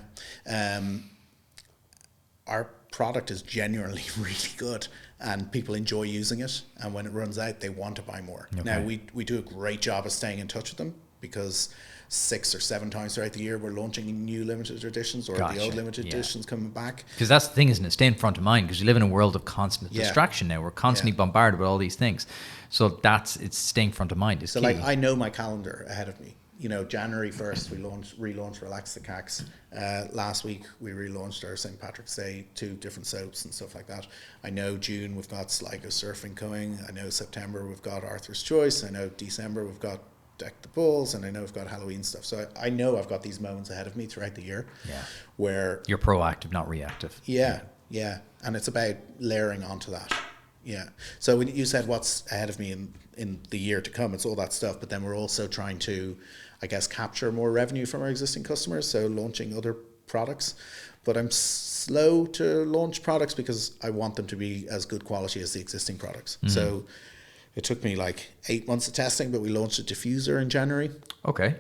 Our product is genuinely really good and people enjoy using it. And when it runs out, they want to buy more. Okay. Now, we do a great job of staying in touch with them because 6 or 7 times throughout the year, we're launching new limited editions or Gotcha. the old limited editions coming back. Because that's the thing, isn't it? Stay in front of mind because you live in a world of constant distraction now. We're constantly bombarded with all these things. So it's staying front of mind. So key. like I know my calendar ahead of me. You know, January 1st, we relaunched Relax the Cax. Last week, we relaunched our St. Patrick's Day, 2 different soaps and stuff like that. I know June, we've got Sligo Surfing coming. I know September, we've got Arthur's Choice. I know December, we've got Deck the Bulls. And I know we've got Halloween stuff. So I know I've got these moments ahead of me throughout the year where... You're proactive, not reactive. Yeah. And it's about layering onto that. Yeah. So when you said what's ahead of me in the year to come, it's all that stuff. But then we're also trying to, I guess, capture more revenue from our existing customers. So launching other products. But I'm slow to launch products because I want them to be as good quality as the existing products. Mm-hmm. So it took me like 8 months of testing, but we launched a diffuser in January. Okay.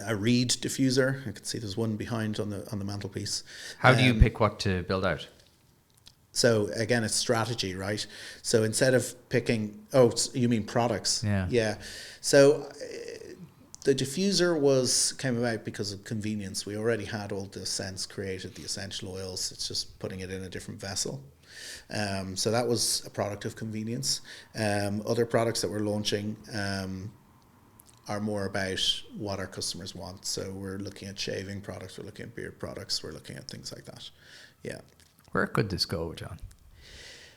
A reed diffuser. I can see there's one behind on the mantelpiece. How do you pick what to build out? So again, it's strategy, right? So instead of picking, you mean products? Yeah. So the diffuser came about because of convenience. We already had all the scents created, the essential oils. It's just putting it in a different vessel. So that was a product of convenience. Other products that we're launching are more about what our customers want. So we're looking at shaving products, we're looking at beard products, we're looking at things like that. Yeah. Where could this go, John?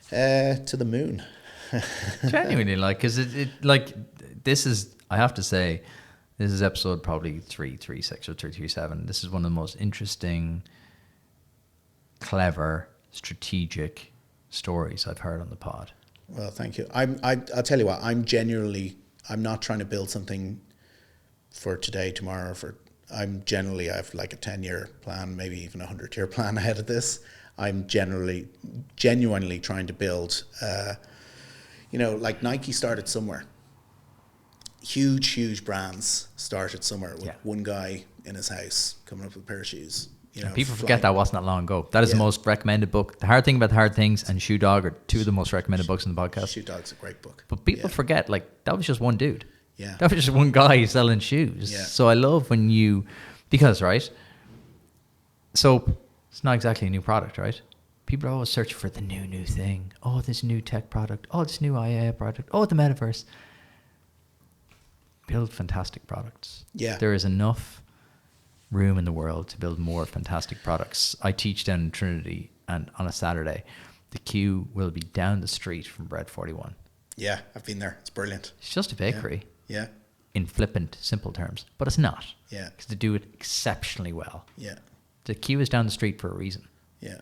To the moon. Genuinely, because this is, I have to say, this is episode probably 336 or 337. This is one of the most interesting, clever, strategic, stories I've heard on the pod. Well, thank you. I'll tell you what, I'm not trying to build something for today, tomorrow, I have like a 10-year plan, maybe even a 100-year plan ahead of this. I'm genuinely trying to build, like Nike started somewhere. Huge brands started somewhere with one guy in his house coming up with a pair of shoes. People forget that wasn't that long ago. That is the most recommended book. The Hard Thing About the Hard Things and Shoe Dog are two of the most recommended books in the podcast. Shoe Dog's a great book. But people forget, that was just one dude. Yeah. That was just one guy selling shoes. Yeah. So I love because, right, soap, it's not exactly a new product, right? People are always searching for the new thing. Oh, this new tech product. Oh, this new AI product. Oh, the metaverse. Build fantastic products. Yeah. There is enough room in the world to build more fantastic products. I teach down in Trinity, and on a Saturday, the queue will be down the street from Bread 41. Yeah, I've been there. It's brilliant. It's just a bakery. Yeah. In flippant, simple terms. But it's not. Yeah. Because they do it exceptionally well. Yeah. The queue is down the street for a reason. Yeah.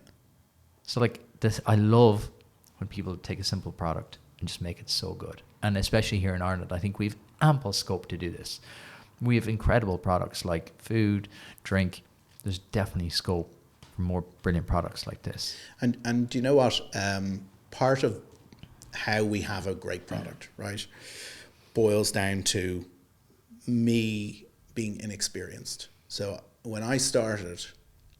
So this, I love when people take a simple product and just make it so good. And especially here in Ireland, I think we've ample scope to do this. We have incredible products like food, drink. There's definitely scope for more brilliant products like this. And do you know what? Part of how we have a great product, right, boils down to me being inexperienced. So when I started,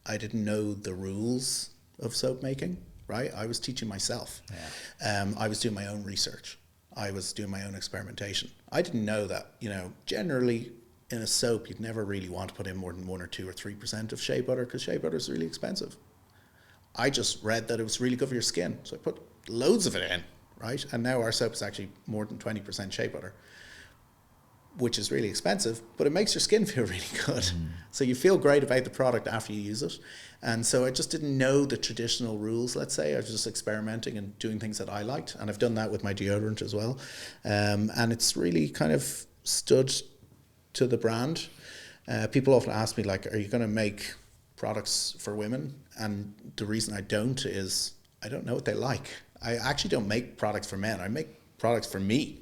I didn't know the rules of soap making, right? I was teaching myself. Yeah. I was doing my own research. I was doing my own experimentation. I didn't know that, generally in a soap, you'd never really want to put in more than 1 or 2 or 3% of shea butter because shea butter is really expensive. I just read that it was really good for your skin. So I put loads of it in, right? And now our soap is actually more than 20% shea butter, which is really expensive, but it makes your skin feel really good. So you feel great about the product after you use it. And so I just didn't know the traditional rules, let's say. I was just experimenting and doing things that I liked. And I've done that with my deodorant as well. And it's really kind of stood to the brand. People often ask me, are you going to make products for women? And the reason I don't is I don't know what they like. I actually don't make products for men. I make products for me.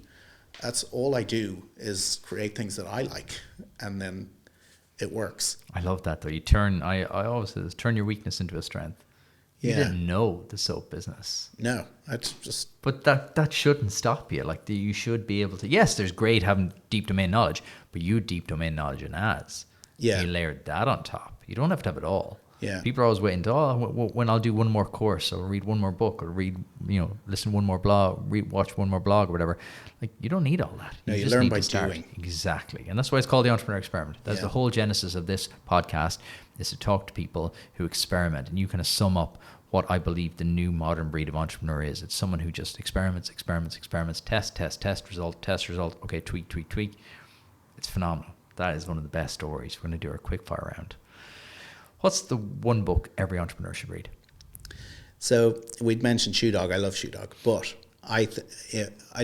That's all I do is create things that I like, and then it works. I love that though. I always say this, turn your weakness into a strength. You didn't know the soap business. No, that's just. But that shouldn't stop you. You should be able to. Yes, there's great having deep domain knowledge, but you deep domain knowledge in ads. Yeah. You layered that on top. You don't have to have it all. Yeah. People are always waiting to, when I'll do one more course or read one more book or read, listen to one more blog, watch one more blog or whatever. You don't need all that. No, you just learn need by to start. doing. Exactly. And that's why it's called the Entrepreneur Experiment. That's the whole genesis of this podcast, is to talk to people who experiment. And you kind of sum up what I believe the new modern breed of entrepreneur is. It's someone who just experiments, test result. Okay, tweak. It's phenomenal. That is one of the best stories. We're going to do our quick fire round. What's the one book every entrepreneur should read? So we'd mentioned Shoe Dog. I love Shoe Dog, but I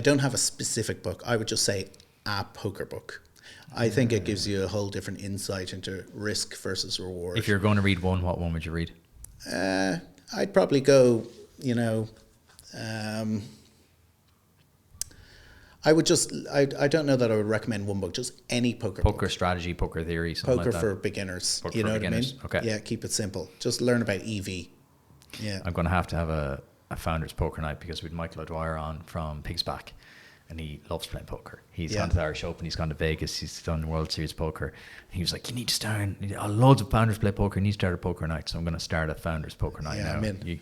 don't have a specific book. I would just say a poker book. I think it gives you a whole different insight into risk versus reward. If you're going to read one, what one would you read? I'd probably go, I would just, I don't know that I would recommend one book, just any poker book. Poker strategy, poker theory, something Poker like that. for beginners. Poker you know for beginners. what I mean? Okay. Yeah, keep it simple. Just learn about EV. Yeah. I'm going to have a founders poker night because we had Michael O'Dwyer on from Pigsback, and he loves playing poker. He's gone to the Irish Open, he's gone to Vegas, he's done World Series poker. And he was like, you need to start, loads of founders play poker, you need to start a poker night. So I'm going to start a founders poker night now. I'm in.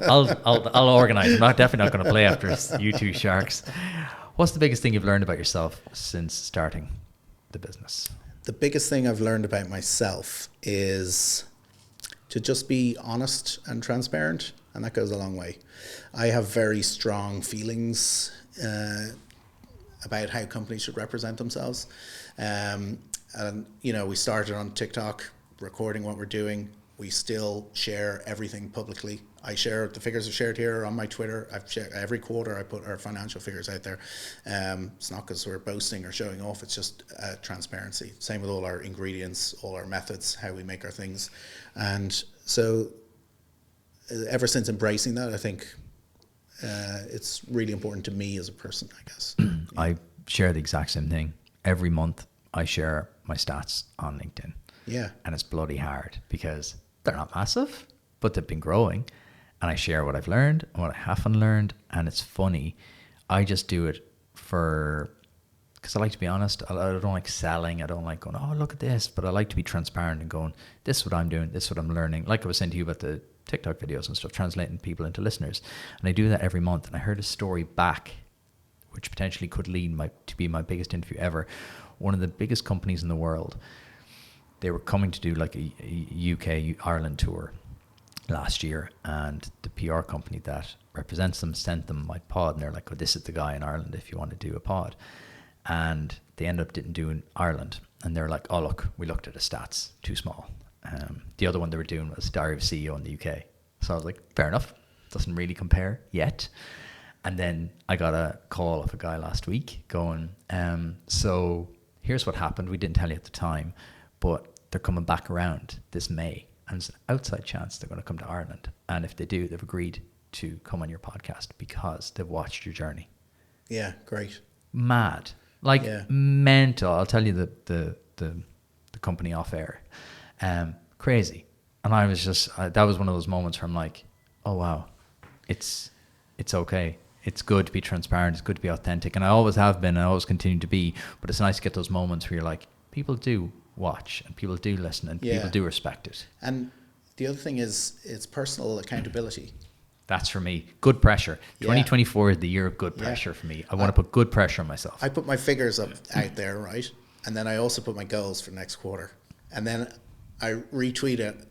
I'll organize. I'm definitely not going to play after you two sharks. What's the biggest thing you've learned about yourself since starting the business? The biggest thing I've learned about myself is to just be honest and transparent, and that goes a long way. I have very strong feelings about how companies should represent themselves. And, we started on TikTok, recording what we're doing. We still share everything publicly. I share the figures I've shared here on my Twitter. I've shared every quarter. I put our financial figures out there. It's not because we're boasting or showing off. It's just transparency. Same with all our ingredients, all our methods, how we make our things. And so ever since embracing that, I think it's really important to me as a person, I guess. I share the exact same thing. Every month I share my stats on LinkedIn. Yeah. And it's bloody hard because they're not massive, but they've been growing. And I share what I've learned and what I haven't learned. And it's funny. I just do it because I like to be honest. I don't like selling. I don't like going, oh, look at this. But I like to be transparent and going, this is what I'm doing. This is what I'm learning. Like I was saying to you about the TikTok videos and stuff, translating people into listeners. And I do that every month. And I heard a story back, which potentially could lead to be my biggest interview ever. One of the biggest companies in the world, they were coming to do like a UK, Ireland tour last year. And the PR company that represents them sent them my pod. And they're like, oh, this is the guy in Ireland if you want to do a pod. And they ended up didn't do in Ireland. And they're like, oh, look, we looked at the stats, too small. The other one they were doing was Diary of a CEO in the UK. So I was like, fair enough. Doesn't really compare yet. And then I got a call of a guy last week going, so here's what happened. We didn't tell you at the time, but they're coming back around this May. And there's an outside chance they're going to come to Ireland. And if they do, they've agreed to come on your podcast because they've watched your journey. Yeah, great. Mad. Like mental. I'll tell you the company off air. Crazy. And I was just, that was one of those moments where I'm like, oh wow, it's okay. It's good to be transparent. It's good to be authentic. And I always have been, and I always continue to be, but it's nice to get those moments where you're like, people do watch and people do listen and people do respect it. And the other thing is it's personal accountability. That's for me. Good pressure. 2024 is the year of good pressure for me. I want to put good pressure on myself. I put my figures up out there, right? And then I also put my goals for next quarter. And then I retweet it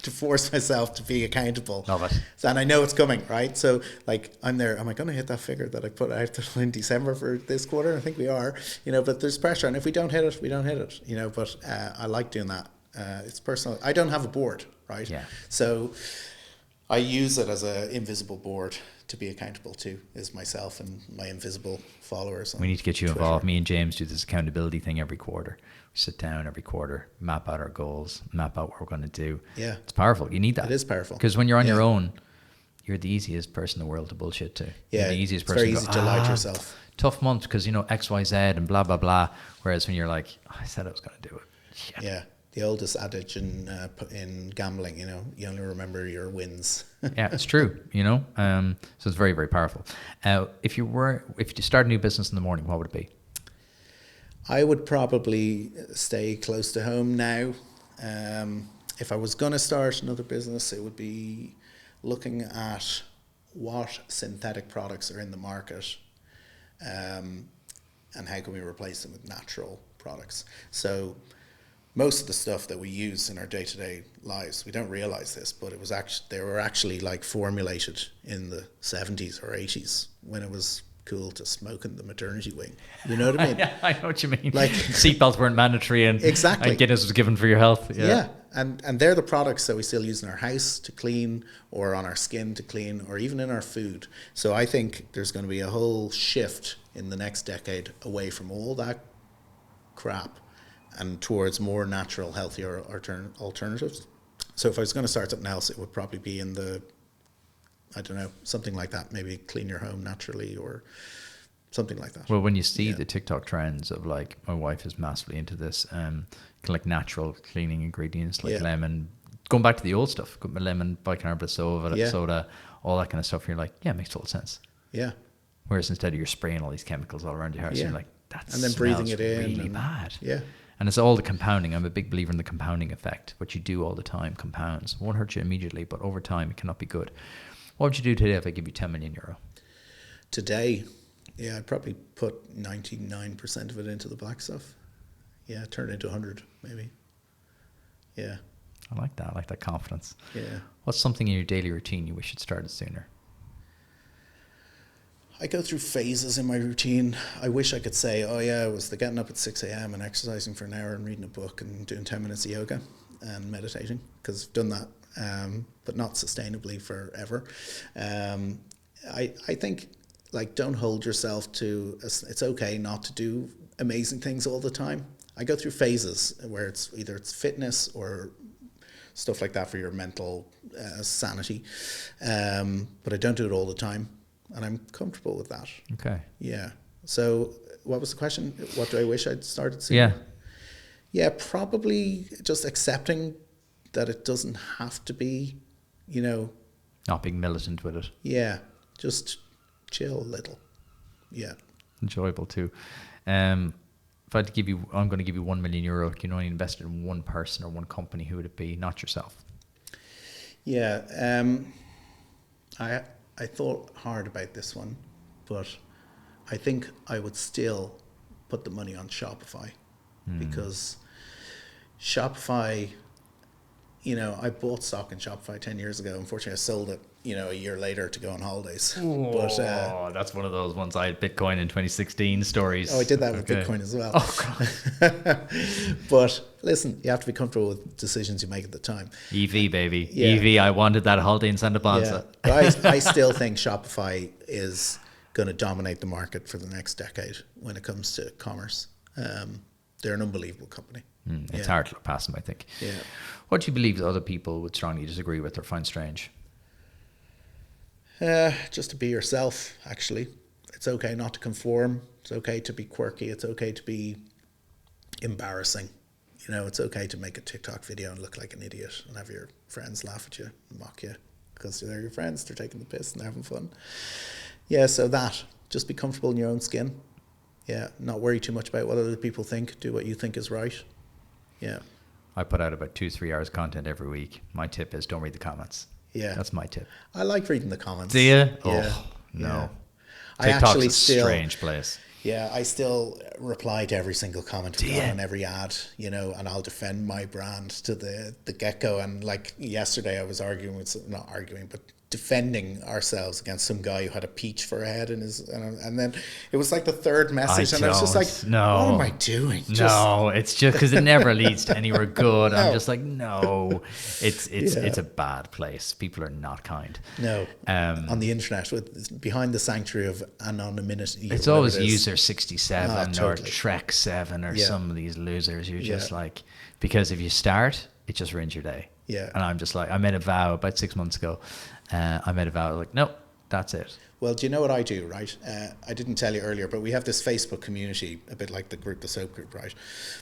to force myself to be accountable. Love it. So, and I know it's coming, right? So like I'm there, am I going to hit that figure that I put out in December for this quarter? I think we are, but there's pressure. And if we don't hit it, we don't hit it, but I like doing that. It's personal. I don't have a board, right? Yeah. So I use it as an invisible board to be accountable to, is myself and my invisible followers. We need to get you involved. Me and James do this accountability thing every quarter. We sit down every quarter, map out our goals, map out what we're going to do. Yeah. It's powerful. You need that. It is powerful. Because when you're on your own, you're the easiest person in the world to bullshit to. Yeah. You're the easiest person very easy to lie to yourself. Tough month because, X, Y, Z and blah, blah, blah. Whereas when you're like, oh, I said I was going to do it. Shit. Yeah. The oldest adage in gambling, you only remember your wins. Yeah, it's true, So it's very, very powerful. If you start a new business in the morning, what would it be? I would probably stay close to home now. If I was going to start another business, it would be looking at what synthetic products are in the market, and how can we replace them with natural products. So most of the stuff that we use in our day-to-day lives, we don't realize this, but they were actually like formulated in the 70s or 80s when it was cool to smoke in the maternity wing. You know what I mean? Yeah, I know what you mean. Like seatbelts weren't mandatory and exactly. And Guinness was given for your health. Yeah. And they're the products that we still use in our house to clean, or on our skin to clean, or even in our food. So I think there's going to be a whole shift in the next decade away from all that crap and towards more natural, healthier alternatives. So if I was going to start something else, it would probably be in something like that. Maybe clean your home naturally or something like that. Well, when you see the TikTok trends of like, my wife is massively into this, like natural cleaning ingredients like lemon, going back to the old stuff, lemon, bicarbonate soda, all that kind of stuff. You're like, yeah, it makes total sense. Yeah. Whereas instead of you're spraying all these chemicals all around your house, you're like, and then breathing it in, really bad. Yeah. And it's all the compounding. I'm a big believer in the compounding effect. What you do all the time compounds. It won't hurt you immediately, but over time it cannot be good. What would you do today if I give you 10 million euro? Today, I'd probably put 99% of it into the black stuff. Yeah, turn it into 100 maybe. Yeah. I like that. I like that confidence. Yeah. What's something in your daily routine you wish had started sooner? I go through phases in my routine. I wish I could say, it was the getting up at 6 a.m. and exercising for an hour and reading a book and doing 10 minutes of yoga and meditating, because I've done that, but not sustainably forever. I think, like, don't hold yourself to, it's okay not to do amazing things all the time. I go through phases where it's either fitness or stuff like that for your mental sanity. But I don't do it all the time, and I'm comfortable with that. Okay. Yeah. So what was the question? What do I wish I'd started sooner? Yeah. Yeah, probably just accepting that it doesn't have to be, Not being militant with it. yeah, just chill a little. Yeah. Enjoyable too. If I had to give you, I'm going to give you €1 million. You can only invest in one person or one company. Who would it be? Not yourself. Yeah. I thought hard about this one, but I think I would still put the money on Shopify because Shopify, I bought stock in Shopify 10 years ago. Unfortunately, I sold it, a year later to go on holidays. But That's one of those ones. I had Bitcoin in 2016 stories. I did that with Bitcoin as well. Oh, God. But listen, you have to be comfortable with decisions you make at the time. EV, baby. Yeah. EV, I wanted that holiday in Santa Ponsa. But I still think Shopify is going to dominate the market for the next decade when it comes to commerce. They're an unbelievable company. It's hard to look past them, I think. Yeah. What do you believe that other people would strongly disagree with or find strange? Just to be yourself, actually. It's okay not to conform. It's okay to be quirky. It's okay to be embarrassing. It's okay to make a TikTok video and look like an idiot and have your friends laugh at you and mock you because they're your friends. They're taking the piss and they're having fun. Yeah, so just be comfortable in your own skin. Yeah, not worry too much about what other people think. Do what you think is right. Yeah. I put out about 2-3 hours content every week. My tip is don't read the comments. Yeah. That's my tip. I like reading the comments. Do you? Yeah. Oh, no. Yeah. TikTok's a strange place. Yeah, I still reply to every single comment on every ad, and I'll defend my brand to the get-go. And like yesterday, I was defending ourselves against some guy who had a peach for a head and then it was like the third message and I was just like, what am I doing? No, it's just because it never leads to anywhere good. No. I'm just like, no, it's a bad place. People are not kind. No, on the internet behind the sanctuary of anonymity. It's always user 67 or Trek 7 or some of these losers. You're just like, because if you start, it just ruins your day. Yeah. And I'm just like, I made a vow about 6 months ago. I made a vow like, nope, that's it. Well, do you know what I do, right? I didn't tell you earlier, but we have this Facebook community, a bit like the Soap Group, right?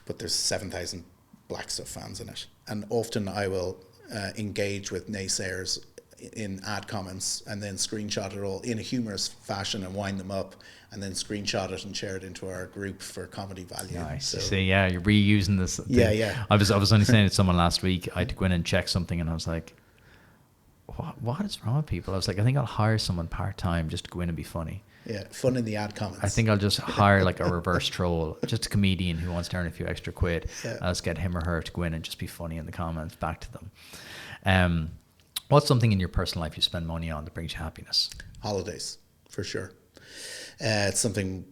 But there's 7,000 Black Stuff fans in it. And often I will engage with naysayers in ad comments and then screenshot it all in a humorous fashion and wind them up and then screenshot it and share it into our group for comedy value. Nice. So, see, yeah, you're reusing this thing. Yeah. I was only saying to someone last week, I had to go in and check something and I was like, what is wrong with people? I was like, I think I'll hire someone part-time just to go in and be funny. Yeah, fun in the ad comments. I think I'll just hire like a reverse troll, just a comedian who wants to earn a few extra quid. Yeah. I'll just get him or her to go in and just be funny in the comments back to them. What's something in your personal life you spend money on that brings you happiness? Holidays, for sure. It's something,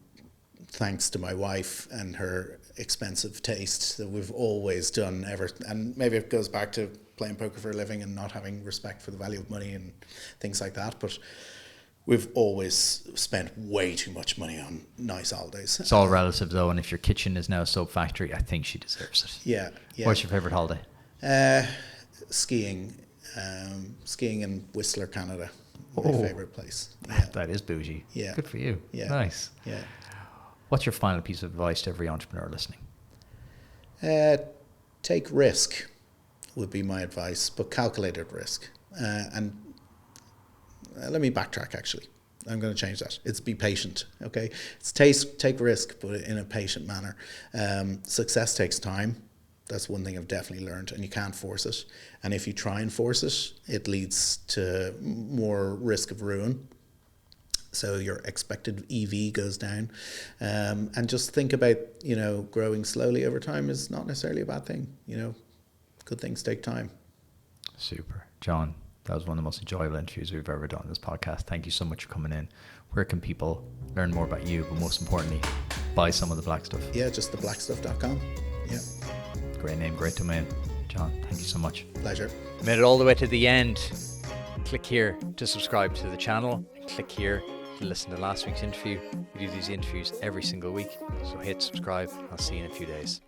thanks to my wife and her expensive taste, that we've always done ever. And maybe it goes back to playing poker for a living and not having respect for the value of money and things like that. But we've always spent way too much money on nice holidays. It's all relative though. And if your kitchen is now a soap factory, I think she deserves it. Yeah. What's your favorite holiday? Skiing. Skiing in Whistler, Canada. My favorite place. Yeah. That is bougie. Yeah. Good for you. Yeah. Nice. Yeah. What's your final piece of advice to every entrepreneur listening? Take risk would be my advice, but calculated risk. And let me backtrack, actually. I'm going to change that. It's be patient, okay? It's take risk, but in a patient manner. Success takes time. That's one thing I've definitely learned, and you can't force it. And if you try and force it, it leads to more risk of ruin. So your expected EV goes down. And just think about, growing slowly over time is not necessarily a bad thing. Good things take time. Super. John, that was one of the most enjoyable interviews we've ever done on this podcast. Thank you so much for coming in. Where can people learn more about you, but most importantly, buy some of the Black Stuff? Yeah, just theblackstuff.com. Yeah. Great name, great domain. John, thank you so much. Pleasure. Made it all the way to the end. Click here to subscribe to the channel. And click here to listen to last week's interview. We do these interviews every single week, so hit subscribe. I'll see you in a few days.